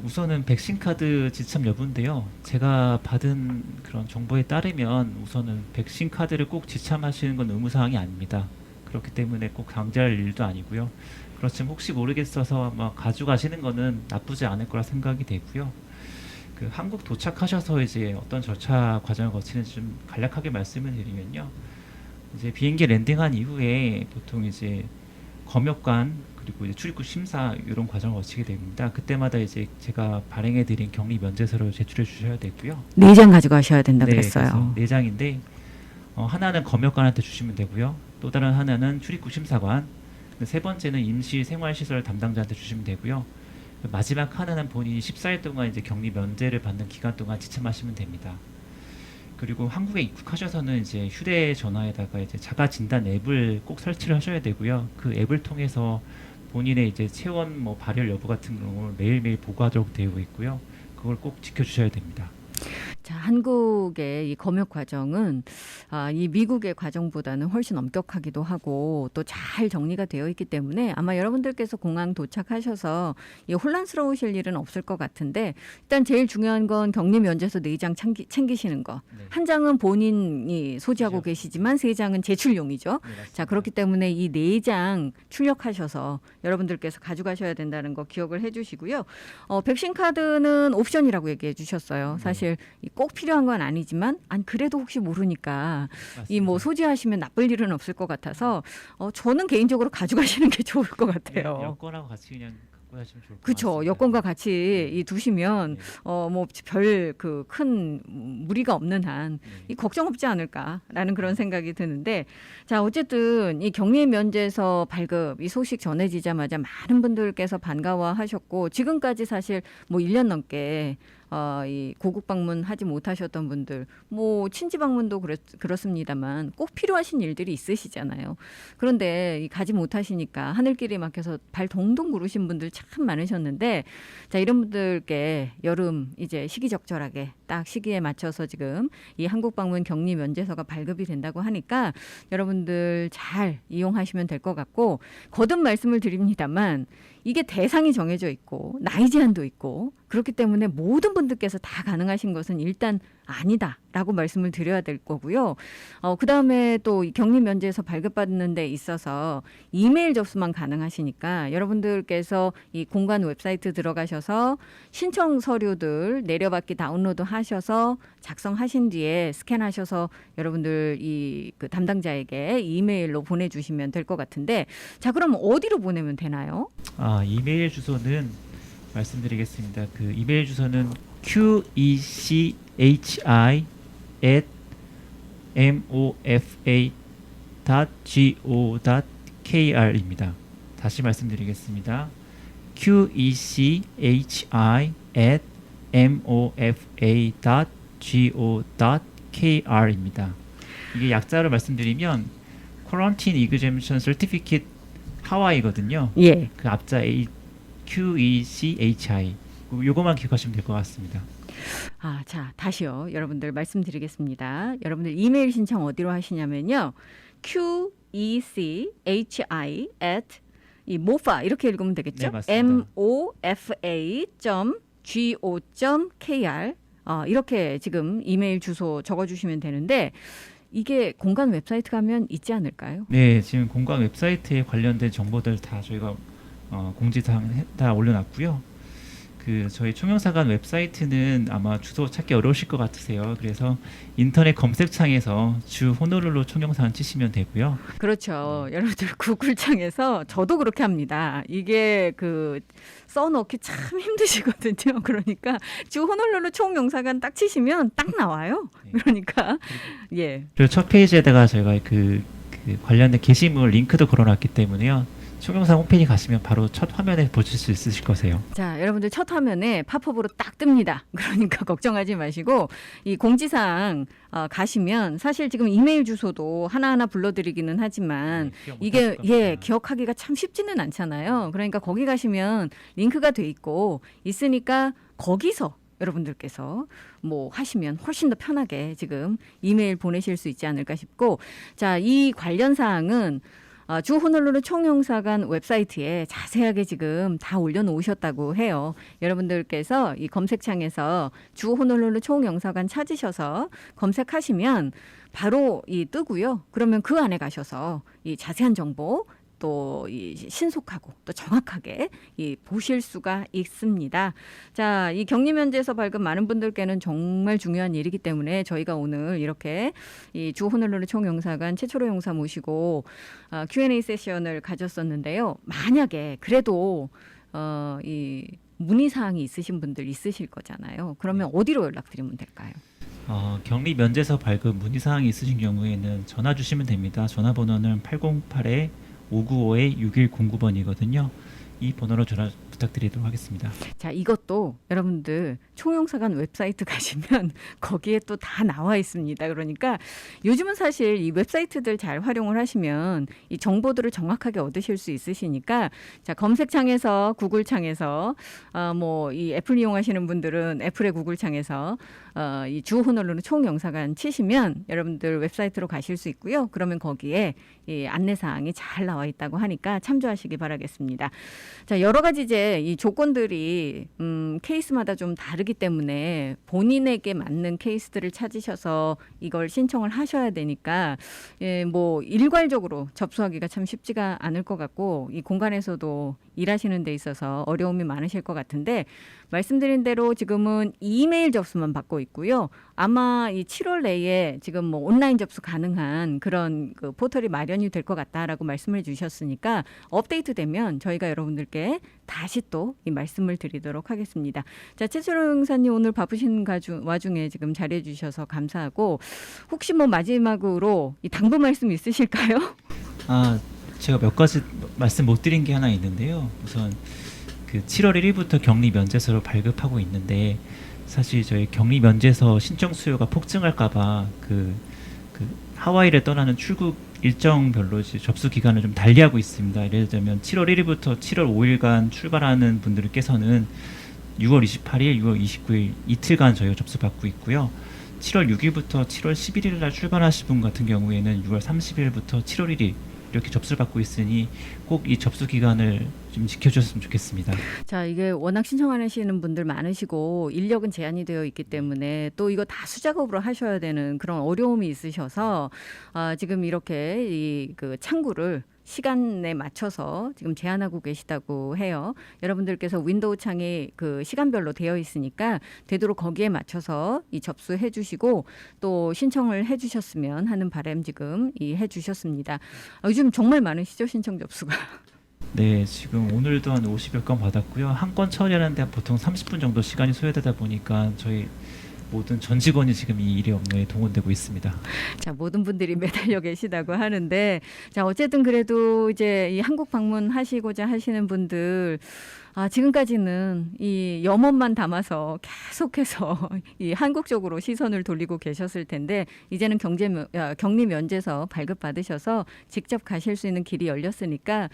우선은 백신 카드 지참 여부인데요. 제가 받은 그런 정보에 따르면 우선은 백신 카드를 꼭 지참하시는 건 의무사항이 아닙니다. 그렇기 때문에 꼭 강제할 일도 아니고요. 그렇지만 혹시 모르겠어서 가져가시는 거는 나쁘지 않을 거라 생각이 되고요. 그 한국 도착하셔서 이제 어떤 절차 과정을 거치는지 좀 간략하게 말씀을 드리면요. 이제 비행기 랜딩한 이후에 보통 이제 검역관 그리고 이제 출입국 심사 이런 과정을 거치게 됩니다. 그때마다 이제 제가 발행해드린 격리 면제서를 제출해 주셔야 되고요. 4장 가져가셔야 된다 네, 그랬어요. 4장인데 하나는 검역관한테 주시면 되고요. 또 다른 하나는 출입국 심사관, 세 번째는 임시 생활시설 담당자한테 주시면 되고요. 마지막 하나는 본인이 14일 동안 이제 격리 면제를 받는 기간 동안 지참하시면 됩니다. 그리고 한국에 입국하셔서는 이제 휴대전화에다가 이제 자가 진단 앱을 꼭 설치를 하셔야 되고요. 그 앱을 통해서 본인의 이제 체온 발열 여부 같은 경우를 매일매일 보고하도록 되어 있고요. 그걸 꼭 지켜주셔야 됩니다. 자, 한국의 이 검역 과정은 이 미국의 과정보다는 훨씬 엄격하기도 하고 또 잘 정리가 되어 있기 때문에 아마 여러분들께서 공항 도착하셔서 혼란스러우실 일은 없을 것 같은데, 일단 제일 중요한 건 격리 면제서 4장 챙기시는 거. 네. 한 장은 본인이 소지하고 그렇죠. 계시지만 3장은 제출용이죠. 네, 자, 그렇기 때문에 이 4장 출력하셔서 여러분들께서 가져가셔야 된다는 거 기억을 해주시고요. 백신 카드는 옵션이라고 얘기해 주셨어요. 사실 꼭 필요한 건 아니지만 그래도 혹시 모르니까 이 소지하시면 나쁠 일은 없을 것 같아서 저는 개인적으로 가져가시는 게 좋을 것 같아요. 여권하고 같이 그냥 갖고 가시면 좋을 것 그렇죠. 같습니다. 여권과 같이 이 두시면 별 큰 무리가 없는 한 이 걱정 없지 않을까라는 그런 생각이 드는데, 자, 어쨌든 이 격리 면제서 발급 이 소식 전해지자마자 많은 분들께서 반가워하셨고 지금까지 사실 1년 넘게 이 고국 방문하지 못하셨던 분들, 뭐 친지 방문도 그렇습니다만 꼭 필요하신 일들이 있으시잖아요. 그런데 가지 못하시니까 하늘길이 막혀서 발 동동 구르신 분들 참 많으셨는데, 자, 이런 분들께 여름 이제 시기적절하게 딱 시기에 맞춰서 지금 이 한국 방문 격리 면제서가 발급이 된다고 하니까 여러분들 잘 이용하시면 될 것 같고, 거듭 말씀을 드립니다만 이게 대상이 정해져 있고 나이 제한도 있고 그렇기 때문에 모든 분들께서 다 가능하신 것은 일단 아니다라고 말씀을 드려야 될 거고요. 그다음에 또 이 격리 면제에서 발급받는 데 있어서 이메일 접수만 가능하시니까 여러분들께서 이 공간 웹사이트 들어가셔서 신청 서류들 내려받기 다운로드 하셔서 작성하신 뒤에 스캔하셔서 여러분들 그 담당자에게 이메일로 보내주시면 될 것 같은데, 자, 그럼 어디로 보내면 되나요? 이메일 주소는 말씀드리겠습니다. 그 이메일 주소는 quechi@mofa.go.kr입니다. 다시 말씀드리겠습니다. quechi@mofa.go.kr입니다. 이게 약자로 말씀드리면 Quarantine Exemption Certificate 하와이거든요. 예. 그 앞자 QECHI. 요거만 기억하시면 될 것 같습니다. 자, 다시요. 여러분들 말씀드리겠습니다. 여러분들 이메일 신청 어디로 하시냐면요. QECHI@ 이 mofa 이렇게 읽으면 되겠죠? 네, 맞습니다. mofa.go.kr 이렇게 지금 이메일 주소 적어주시면 되는데, 이게 공간 웹사이트 가면 있지 않을까요? 네, 지금 공간 웹사이트에 관련된 정보들 다 저희가 공지사항 다 올려놨고요. 그 저희 총영사관 웹사이트는 아마 주소 찾기 어려우실 것 같으세요. 그래서 인터넷 검색창에서 주 호놀룰루 총영사관 치시면 되고요. 그렇죠. 여러분들 구글창에서 저도 그렇게 합니다. 이게 써넣기 참 힘드시거든요. 그러니까 주 호놀룰루 총영사관 딱 치시면 딱 나와요. 그러니까 예. 그리고 첫 페이지에다가 저희가 그 관련된 게시물 링크도 걸어놨기 때문에요. 총영상 홈페이지 가시면 바로 첫 화면에 보실 수 있으실 거세요. 자, 여러분들 첫 화면에 팝업으로 딱 뜹니다. 그러니까 걱정하지 마시고 이 공지사항 가시면 사실 지금 이메일 주소도 하나하나 불러드리기는 하지만 이게 기억하기가 참 쉽지는 않잖아요. 그러니까 거기 가시면 링크가 돼 있고 있으니까 거기서 여러분들께서 뭐 하시면 훨씬 더 편하게 지금 이메일 보내실 수 있지 않을까 싶고, 자, 이 관련 사항은 주 호놀룰루 총영사관 웹사이트에 자세하게 지금 다 올려놓으셨다고 해요. 여러분들께서 이 검색창에서 주 호놀룰루 총영사관 찾으셔서 검색하시면 바로 뜨고요. 그러면 그 안에 가셔서 이 자세한 정보 또 신속하고 또 정확하게 보실 수가 있습니다. 자, 이 격리 면제에서 발급 많은 분들께는 정말 중요한 일이기 때문에 저희가 오늘 이렇게 이 주 호놀룰루 총영사관 최초로 용사 모시고 Q&A 세션을 가졌었는데요. 만약에 그래도 이 문의 사항이 있으신 분들 있으실 거잖아요. 그러면 어디로 연락드리면 될까요? 격리 면제서 발급 문의 사항이 있으신 경우에는 전화 주시면 됩니다. 전화번호는 808-595-6109번이거든요. 이 번호로 전화 부탁드리도록 하겠습니다. 자, 이것도 여러분들 총영사관 웹사이트 가시면 거기에 또 다 나와 있습니다. 그러니까 요즘은 사실 이 웹사이트들 잘 활용을 하시면 이 정보들을 정확하게 얻으실 수 있으시니까, 자, 검색창에서 구글창에서 뭐 이 애플 이용하시는 분들은 애플의 구글창에서 이 주 호놀룰루 총영사관 치시면 여러분들 웹사이트로 가실 수 있고요. 그러면 거기에 이 안내사항이 잘 나와 있다고 하니까 참조하시기 바라겠습니다. 자, 여러 가지 이제 이 조건들이 케이스마다 좀 다르기 때문에 본인에게 맞는 케이스들을 찾으셔서 이걸 신청을 하셔야 되니까 뭐 일괄적으로 접수하기가 참 쉽지가 않을 것 같고, 이 공간에서도 일하시는 데 있어서 어려움이 많으실 것 같은데, 말씀드린 대로 지금은 이메일 접수만 받고 있고요. 아마 이 7월 내에 지금 뭐 온라인 접수 가능한 그런 포털이 마련이 될 것 같다라고 말씀을 주셨으니까 업데이트되면 저희가 여러분들께 다시 또 이 말씀을 드리도록 하겠습니다. 자, 최철호 형사님 오늘 바쁘신 와중에 지금 자리해 주셔서 감사하고, 혹시 뭐 마지막으로 이 당부 말씀 있으실까요? 제가 몇 가지 말씀 못 드린 게 하나 있는데요. 우선 그 7월 1일부터 격리 면제서를 발급하고 있는데 사실 저희 격리 면제서 신청 수요가 폭증할까봐 하와이를 떠나는 출국 일정별로 이제 접수 기간을 좀 달리하고 있습니다. 예를 들면 7월 1일부터 7월 5일간 출발하는 분들께서는 6월 28일, 6월 29일 이틀간 저희가 접수받고 있고요. 7월 6일부터 7월 11일 날 출발하실 분 같은 경우에는 6월 30일부터 7월 1일 이렇게 접수를 받고 있으니 꼭 이 접수 기간을 좀 지켜주셨으면 좋겠습니다. 자, 이게 워낙 신청하시는 분들 많으시고 인력은 제한이 되어 있기 때문에 또 이거 다 수작업으로 하셔야 되는 그런 어려움이 있으셔서 지금 이렇게 그 창구를 시간에 맞춰서 지금 제한하고 계시다고 해요. 여러분들께서 윈도우 창이 그 시간별로 되어 있으니까 되도록 거기에 맞춰서 이 접수해 주시고 또 신청을 해 주셨으면 하는 바람 지금 해 주셨습니다. 요즘 정말 많으시죠, 신청 접수가? 네, 지금 오늘도 한 50여 건 받았고요. 한 건 처리하는데 보통 30분 정도 시간이 소요되다 보니까 저희 모든 전 직원이 지금 이 일의 업무에 동원되고 있습니다. 자, 모든 분들이 매달려 계시다고 하는데, 자, 어쨌든 그래도 이제 이 한국 방문하시고자 하시는 분들, 지금까지는 이 염원만 담아서 계속해서 이 한국 쪽으로 시선을 돌리고 계셨을 텐데, 이제는 격리 면제서 발급받으셔서 직접 가실 수 있는 길이 열렸으니까,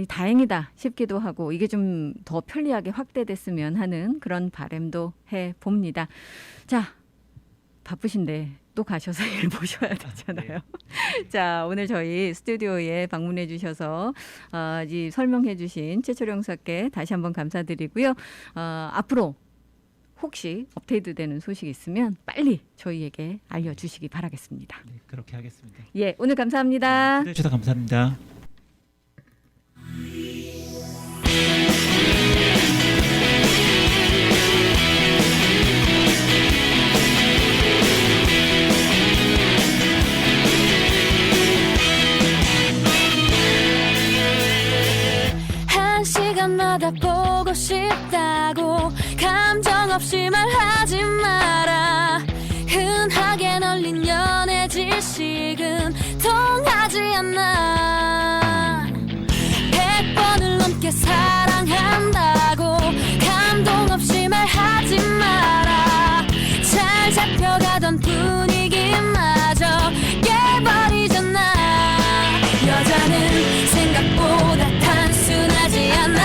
다행이다 싶기도 하고 이게 좀 더 편리하게 확대됐으면 하는 그런 바람도 해봅니다. 자, 바쁘신데 또 가셔서 일 보셔야 되잖아요. 네. 자, 오늘 저희 스튜디오에 방문해 주셔서 설명해 주신 최철 형사께 다시 한번 감사드리고요. 앞으로 혹시 업데이트되는 소식 있으면 빨리 저희에게 알려주시기 바라겠습니다. 네, 그렇게 하겠습니다. 예, 오늘 감사합니다. 초대해 주셔서 감사합니다. 한 시간마다 보고 싶다고 감정 없이 말하지 마라. 흔하게 널린 연애 지식은 통하지 않아. 100번을 넘게 사랑한다고 감동 없이 말하지 마라. 잘 잡혀가던 분위기마저 깨버리잖아. 여자는 생각보다 단순하지 않아.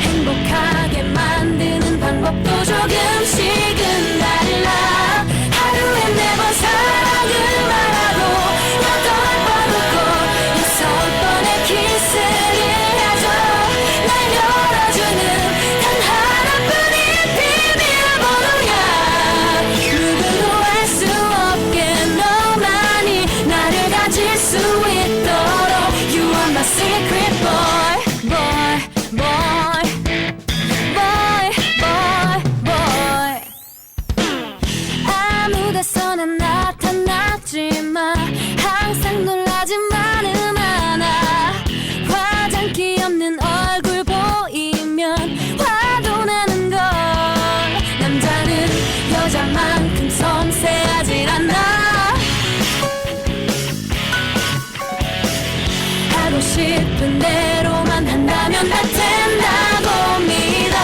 행복하게 만드는 방법도 조금씩은 달라. 하루에 4번 사랑을 말하고 8번 웃고 6번의 키스를 해줘. 날 열어주는 단 하나뿐인 비밀번호야. 누구도 알 수 없게 너만이 나를 가질 수 있도록 You are my secret boy, boy, boy, boy, boy, boy. 아무 데서나 나타나지 마. 항상 놀라지만은 않아. 화장기 없는 얼굴 보이면 화도 나는 걸. 남자는 여자만큼 섬세하질 않아. 하고 싶은 대로만 한다면 다 된다고 믿어.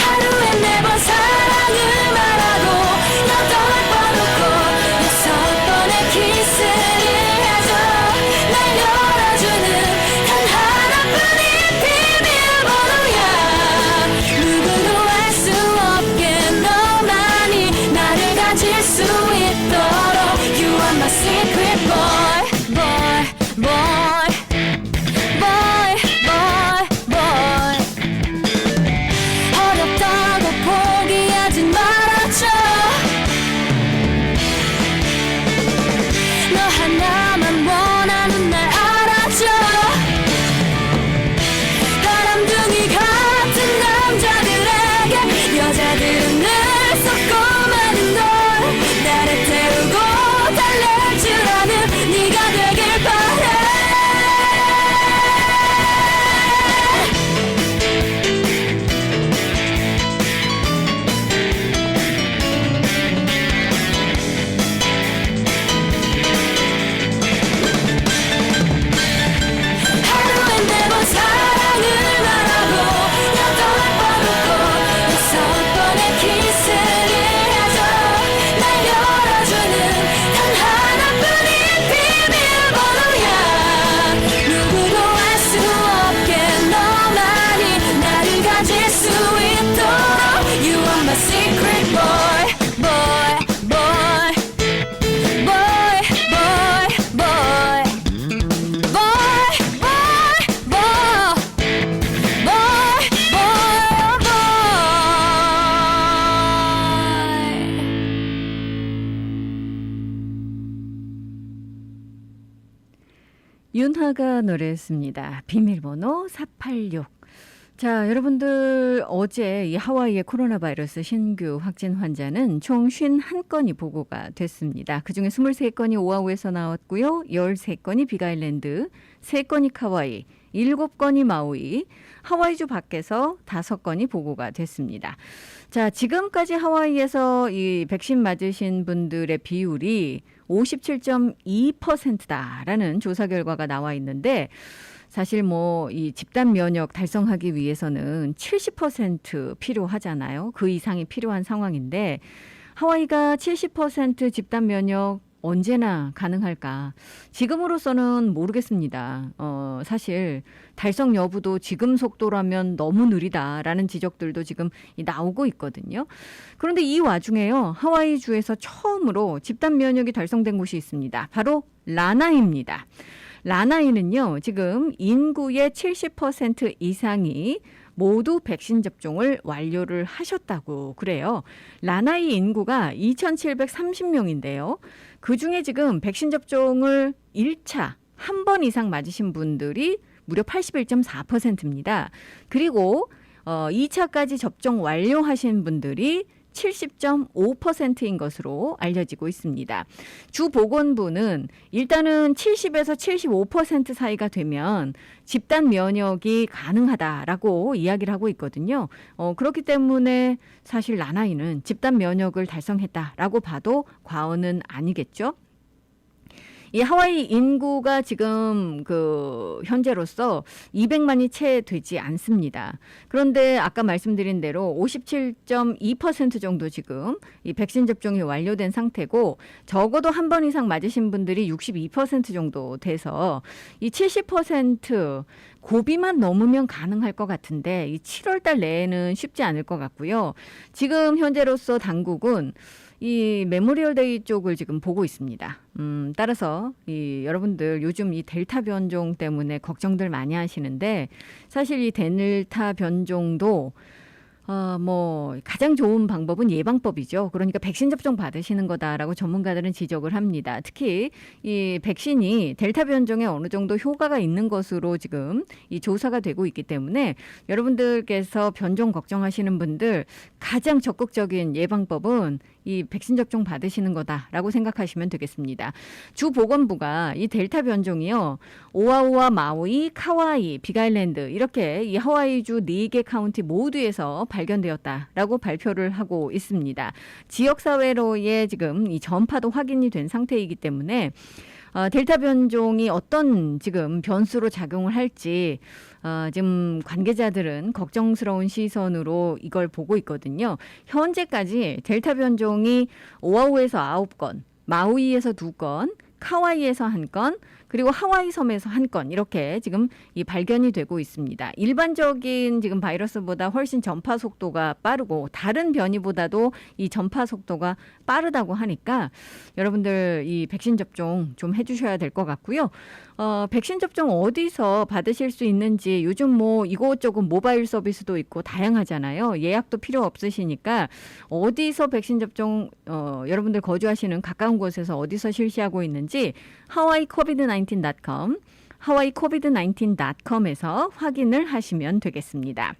하루에 4번 사랑을 말하고 8번 웃고 6번의 키스를 해줘. 날 열어주는 단 하나뿐인 비밀번호야. 누구도 알 수 없게 너만이 나를 가질 수 있도록 You are my secret boy, boy, boy, boy, 윤하가 노래했습니다. 비밀번호 486. 자, 여러분들 어제 이 하와이의 코로나 바이러스 신규 확진 환자는 총 51건이 보고가 됐습니다. 그중에 23건이 오아후에서 나왔고요. 13건이 빅아일랜드, 3건이 카와이, 7건이 마우이, 하와이주 밖에서 5건이 보고가 됐습니다. 자, 지금까지 하와이에서 이 백신 맞으신 분들의 비율이 57.2%다라는 조사 결과가 나와 있는데 사실 뭐 이 집단 면역 달성하기 위해서는 70% 필요하잖아요. 그 이상이 필요한 상황인데 하와이가 70% 집단 면역 언제나 가능할까? 지금으로서는 모르겠습니다. 사실 달성 여부도 지금 속도라면 너무 느리다라는 지적들도 지금 나오고 있거든요. 그런데 이 와중에요. 하와이주에서 처음으로 집단 면역이 달성된 곳이 있습니다. 바로 라나이입니다. 라나이는요, 지금 인구의 70% 이상이 모두 백신 접종을 완료를 하셨다고 그래요. 라나이 인구가 2,730명인데요. 그중에 지금 백신 접종을 1차 한 번 이상 맞으신 분들이 무려 81.4%입니다. 그리고 2차까지 접종 완료하신 분들이 70.5%인 것으로 알려지고 있습니다. 주보건부는 일단은 70에서 75% 사이가 되면 집단 면역이 가능하다라고 이야기를 하고 있거든요. 그렇기 때문에 사실 라나이는 집단 면역을 달성했다라고 봐도 과언은 아니겠죠. 이 하와이 인구가 지금 현재로서 200만이 채 되지 않습니다. 그런데 아까 말씀드린 대로 57.2% 정도 지금 이 백신 접종이 완료된 상태고 적어도 한 번 이상 맞으신 분들이 62% 정도 돼서 이 70% 고비만 넘으면 가능할 것 같은데 이 7월 달 내에는 쉽지 않을 것 같고요. 지금 현재로서 당국은 이 메모리얼 데이 쪽을 지금 보고 있습니다. 따라서 여러분들 요즘 이 델타 변종 때문에 걱정들 많이 하시는데 사실 이 델타 변종도 가장 좋은 방법은 예방법이죠. 그러니까 백신 접종 받으시는 거다라고 전문가들은 지적을 합니다. 특히 이 백신이 델타 변종에 어느 정도 효과가 있는 것으로 지금 이 조사가 되고 있기 때문에 여러분들께서 변종 걱정하시는 분들 가장 적극적인 예방법은 이 백신 접종 받으시는 거다라고 생각하시면 되겠습니다. 주보건부가 이 델타 변종이요. 오아후와 마우이, 카와이, 빅아일랜드 이렇게 이 하와이주 4개 카운티 모두에서 발견되었다라고 발표를 하고 있습니다. 지역사회로의 지금 이 전파도 확인이 된 상태이기 때문에 델타 변종이 어떤 지금 변수로 작용을 할지 지금 관계자들은 걱정스러운 시선으로 이걸 보고 있거든요. 현재까지 델타 변종이 오아후에서 9건, 마우이에서 2건, 카와이에서 1건, 그리고 하와이 섬에서 1건 이렇게 지금 이 발견이 되고 있습니다. 일반적인 지금 바이러스보다 훨씬 전파 속도가 빠르고 다른 변이보다도 이 전파 속도가 빠르다고 하니까 여러분들 이 백신 접종 좀 해주셔야 될 것 같고요. 백신 접종 어디서 받으실 수 있는지 요즘 뭐 이곳저곳 모바일 서비스도 있고 다양하잖아요. 예약도 필요 없으시니까 어디서 백신 접종 여러분들 거주하시는 가까운 곳에서 어디서 실시하고 있는지 hawaiicovid19.com hawaiicovid19.com에서 확인을 하시면 되겠습니다.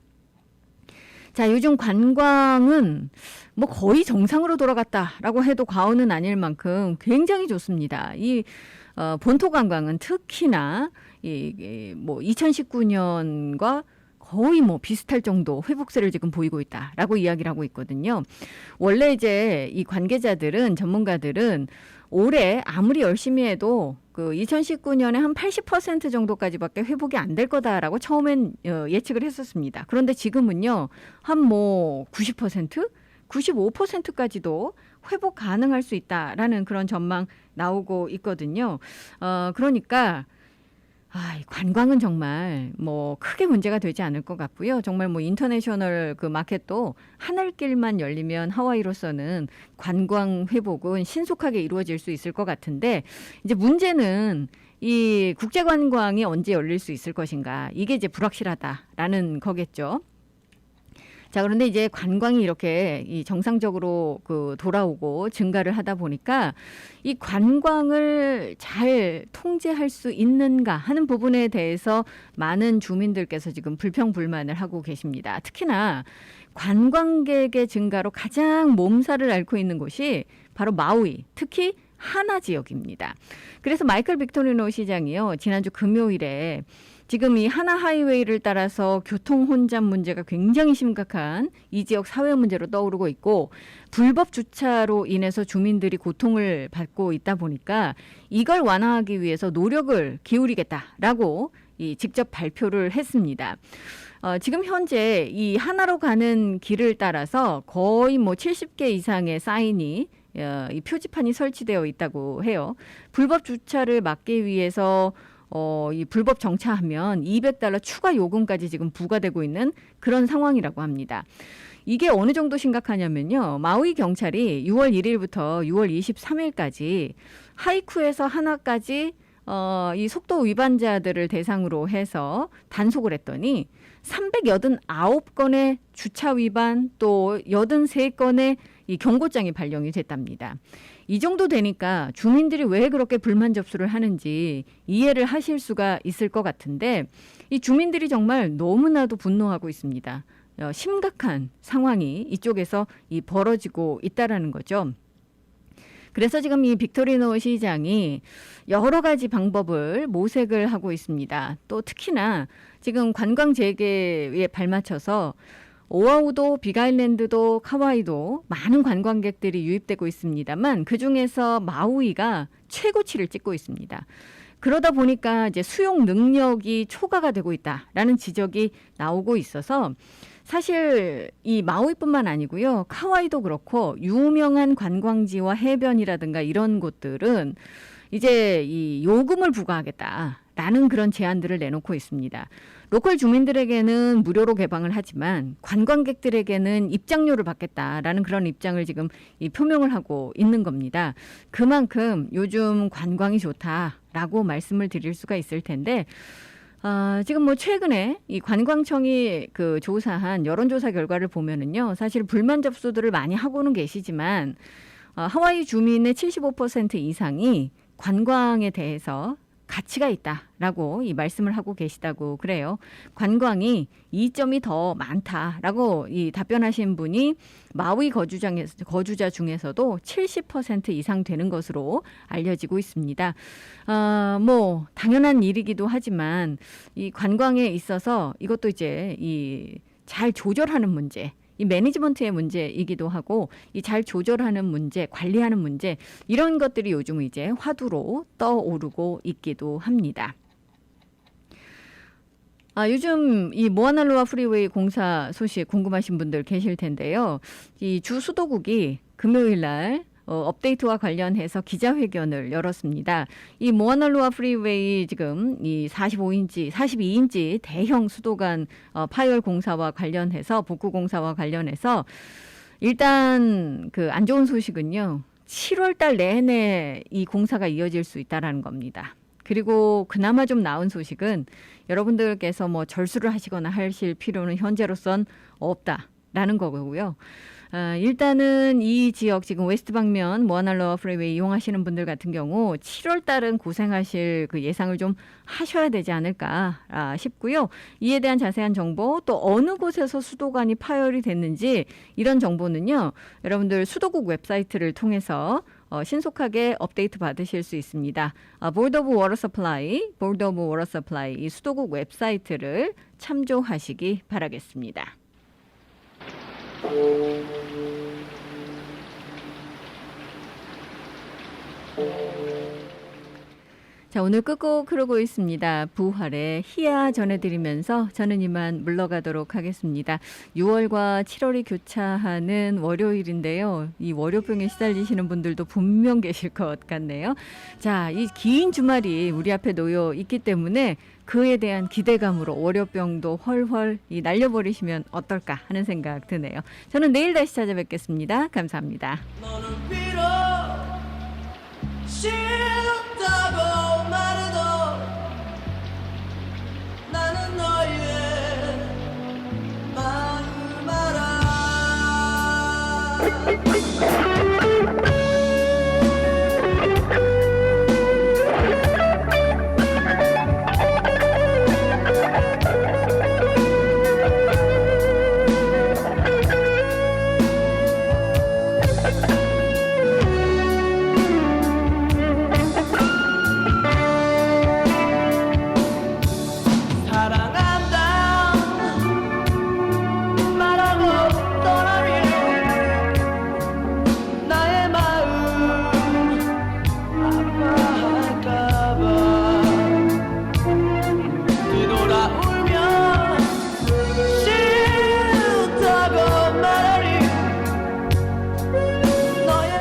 자, 요즘 관광은 뭐 거의 정상으로 돌아갔다라고 해도 과언은 아닐 만큼 굉장히 좋습니다. 이 본토 관광은 특히나 뭐 2019년과 거의 뭐 비슷할 정도 회복세를 지금 보이고 있다라고 이야기를 하고 있거든요. 원래 이제 이 관계자들은 전문가들은 올해 아무리 열심히 해도 그 2019년에 한 80% 정도까지밖에 회복이 안 될 거다라고 처음엔 예측을 했었습니다. 그런데 지금은요, 한 뭐 90%? 95%까지도 회복 가능할 수 있다라는 그런 전망 나오고 있거든요. 그러니까 관광은 정말 뭐 크게 문제가 되지 않을 것 같고요. 정말 뭐 인터내셔널 그 마켓도 하늘길만 열리면 하와이로서는 관광 회복은 신속하게 이루어질 수 있을 것 같은데 이제 문제는 이 국제 관광이 언제 열릴 수 있을 것인가 이게 이제 불확실하다라는 거겠죠. 자, 그런데 이제 관광이 이렇게 이 정상적으로 돌아오고 증가를 하다 보니까 이 관광을 잘 통제할 수 있는가 하는 부분에 대해서 많은 주민들께서 지금 불평불만을 하고 계십니다. 특히나 관광객의 증가로 가장 몸살을 앓고 있는 곳이 바로 마우이, 특히 하나 지역입니다. 그래서 마이클 빅토리노 시장이요, 지난주 금요일에 지금 이 하나 하이웨이를 따라서 교통 혼잡 문제가 굉장히 심각한 이 지역 사회 문제로 떠오르고 있고, 불법 주차로 인해서 주민들이 고통을 받고 있다 보니까 이걸 완화하기 위해서 노력을 기울이겠다라고 직접 발표를 했습니다. 지금 현재 이 하나로 가는 길을 따라서 거의 70개 이상의 사인이 이 표지판이 설치되어 있다고 해요. 불법 주차를 막기 위해서 이 불법 정차하면 $200 추가 요금까지 지금 부과되고 있는 그런 상황이라고 합니다. 이게 어느 정도 심각하냐면요, 마우이 경찰이 6월 1일부터 6월 23일까지 하이쿠에서 하나까지 이 속도 위반자들을 대상으로 해서 단속을 했더니 389건의 주차 위반, 또 83건의 이 경고장이 발령이 됐답니다. 이 정도 되니까 주민들이 왜 그렇게 불만 접수를 하는지 이해를 하실 수가 있을 것 같은데, 이 주민들이 정말 너무나도 분노하고 있습니다. 심각한 상황이 이쪽에서 벌어지고 있다라는 거죠. 그래서 지금 이 빅토리노 시장이 여러 가지 방법을 모색을 하고 있습니다. 또 특히나 지금 관광 재개에 발맞춰서 오아후도, 빅아일랜드도, 카와이도 많은 관광객들이 유입되고 있습니다만 그중에서 마우이가 최고치를 찍고 있습니다. 그러다 보니까 이제 수용 능력이 초과가 되고 있다라는 지적이 나오고 있어서, 사실 이 마우이뿐만 아니고요, 카와이도 그렇고 유명한 관광지와 해변이라든가 이런 곳들은 이제 이 요금을 부과하겠다라는 그런 제안들을 내놓고 있습니다. 로컬 주민들에게는 무료로 개방을 하지만 관광객들에게는 입장료를 받겠다라는 그런 입장을 지금 표명을 하고 있는 겁니다. 그만큼 요즘 관광이 좋다라고 말씀을 드릴 수가 있을 텐데, 지금 최근에 이 관광청이 조사한 여론조사 결과를 보면은요, 사실 불만 접수들을 많이 하고는 계시지만 하와이 주민의 75% 이상이 관광에 대해서 가치가 있다라고 이 말씀을 하고 계시다고 그래요. 관광이 이점이 더 많다라고 답변하신 분이 마우이 거주자 중에서도 70% 이상 되는 것으로 알려지고 있습니다. 당연한 일이기도 하지만 이 관광에 있어서 이것도 이제 잘 조절하는 문제, 이 매니지먼트의 문제이기도 하고, 이 잘 조절하는 문제, 관리하는 문제, 이런 것들이 요즘 이제 화두로 떠오르고 있기도 합니다. 요즘 이 모아날로아 프리웨이 공사 소식 궁금하신 분들 계실 텐데요. 이 주 수도국이 금요일 날 업데이트와 관련해서 기자회견을 열었습니다. 이 모아날로아 프리웨이 지금 이 42인치 대형 수도관 파열 공사와 관련해서, 복구 공사와 관련해서 일단 안 좋은 소식은요, 7월 달 내내 이 공사가 이어질 수 있다라는 겁니다. 그리고 그나마 좀 나은 소식은 여러분들께서 절수를 하시거나 하실 필요는 현재로선 없다라는 거고요. 일단은 이 지역 지금 웨스트 방면 모아날로아 프리웨이 이용하시는 분들 같은 경우 7월 달은 고생하실 예상을 좀 하셔야 되지 않을까 싶고요. 이에 대한 자세한 정보, 또 어느 곳에서 수도관이 파열이 됐는지 이런 정보는요, 여러분들 수도국 웹사이트를 통해서 신속하게 업데이트 받으실 수 있습니다. 보드 오브 워터 서플라이 이 수도국 웹사이트를 참조하시기 바라겠습니다. 자, 오늘 끝곡 흐르고 있습니다. 부활의 희야 전해드리면서 저는 이만 물러가도록 하겠습니다. 6월과 7월이 교차하는 월요일인데요. 이 월요병에 시달리시는 분들도 분명 계실 것 같네요. 자, 이 긴 주말이 우리 앞에 놓여 있기 때문에 그에 대한 기대감으로 월요병도 헐헐 날려버리시면 어떨까 하는 생각 드네요. 저는 내일 다시 찾아뵙겠습니다. 감사합니다. 싫다고 말해도 나는 너의 마음 알아. 사랑한다 말하고 떠나면 나의 마음 아파할까봐 뒤돌아 울면 싫다고 말하리 너의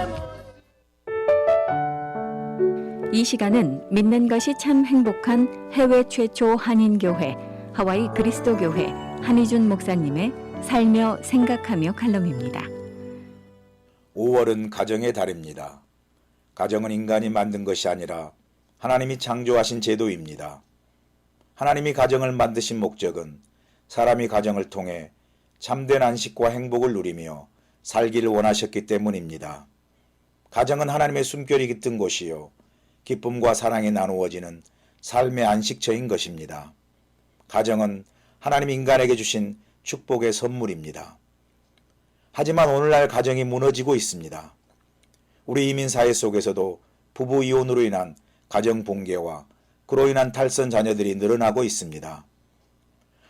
이 시간은 믿는 것이 참 행복한 해외 최초 한인교회 하와이 그리스도교회 한희준 목사님의 살며 생각하며 칼럼입니다. 5월은 가정의 달입니다. 가정은 인간이 만든 것이 아니라 하나님이 창조하신 제도입니다. 하나님이 가정을 만드신 목적은 사람이 가정을 통해 참된 안식과 행복을 누리며 살기를 원하셨기 때문입니다. 가정은 하나님의 숨결이 깃든 곳이요 기쁨과 사랑이 나누어지는 삶의 안식처인 것입니다. 가정은 하나님이 인간에게 주신 축복의 선물입니다. 하지만 오늘날 가정이 무너지고 있습니다. 우리 이민사회 속에서도 부부 이혼으로 인한 가정 붕괴와 그로 인한 탈선 자녀들이 늘어나고 있습니다.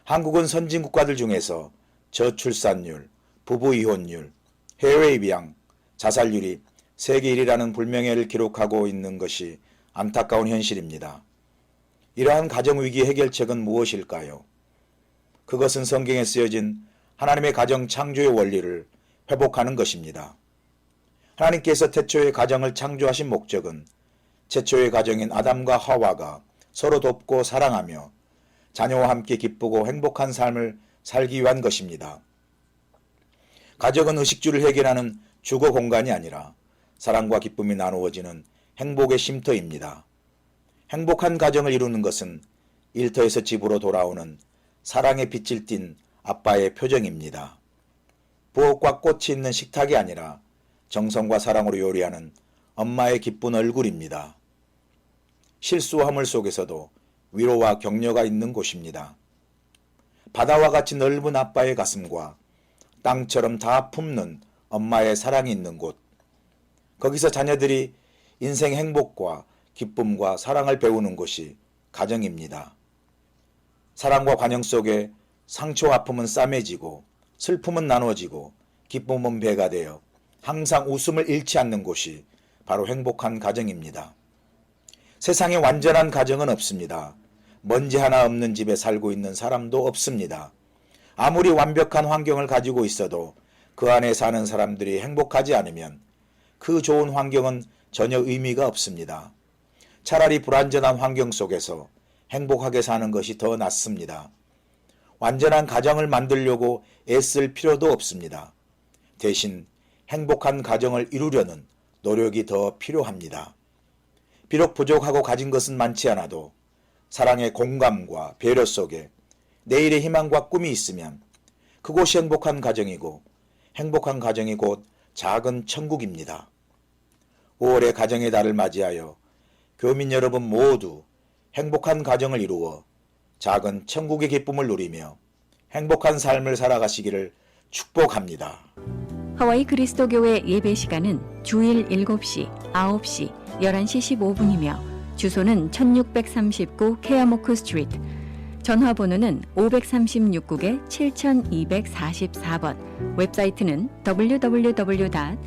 한국은 선진 국가들 중에서 저출산율, 부부 이혼율, 해외 입양, 자살률이 세계 1위라는 불명예를 기록하고 있는 것이 안타까운 현실입니다. 이러한 가정위기 해결책은 무엇일까요? 그것은 성경에 쓰여진 하나님의 가정 창조의 원리를 회복하는 것입니다. 하나님께서 태초의 가정을 창조하신 목적은 최초의 가정인 아담과 하와가 서로 돕고 사랑하며 자녀와 함께 기쁘고 행복한 삶을 살기 위한 것입니다. 가정은 의식주를 해결하는 주거 공간이 아니라 사랑과 기쁨이 나누어지는 행복의 쉼터입니다. 행복한 가정을 이루는 것은 일터에서 집으로 돌아오는 사랑의 빛을 띤 아빠의 표정입니다. 부엌과 꽃이 있는 식탁이 아니라 정성과 사랑으로 요리하는 엄마의 기쁜 얼굴입니다. 실수와 허물 속에서도 위로와 격려가 있는 곳입니다. 바다와 같이 넓은 아빠의 가슴과 땅처럼 다 품는 엄마의 사랑이 있는 곳. 거기서 자녀들이 인생 행복과 기쁨과 사랑을 배우는 곳이 가정입니다. 사랑과 관용 속에 상처와 아픔은 싸매지고 슬픔은 나눠지고 기쁨은 배가 되어 항상 웃음을 잃지 않는 곳이 바로 행복한 가정입니다. 세상에 완전한 가정은 없습니다. 먼지 하나 없는 집에 살고 있는 사람도 없습니다. 아무리 완벽한 환경을 가지고 있어도 그 안에 사는 사람들이 행복하지 않으면 그 좋은 환경은 전혀 의미가 없습니다. 차라리 불완전한 환경 속에서 행복하게 사는 것이 더 낫습니다. 완전한 가정을 만들려고 애쓸 필요도 없습니다. 대신 행복한 가정을 이루려는 노력이 더 필요합니다. 비록 부족하고 가진 것은 많지 않아도 사랑의 공감과 배려 속에 내일의 희망과 꿈이 있으면 그곳이 행복한 가정이고 행복한 가정이 곧 작은 천국입니다. 5월의 가정의 달을 맞이하여 교민 여러분 모두 행복한 가정을 이루어 작은 천국의 기쁨을 누리며 행복한 삶을 살아가시기를 축복합니다. 하와이 그리스도교회 예배 시간은 주일 7시, 9시, 11시 15분이며 주소는 1639 케아모크 스트리트, 전화번호는 536국에 7244번, 웹사이트는 www.kcumc.org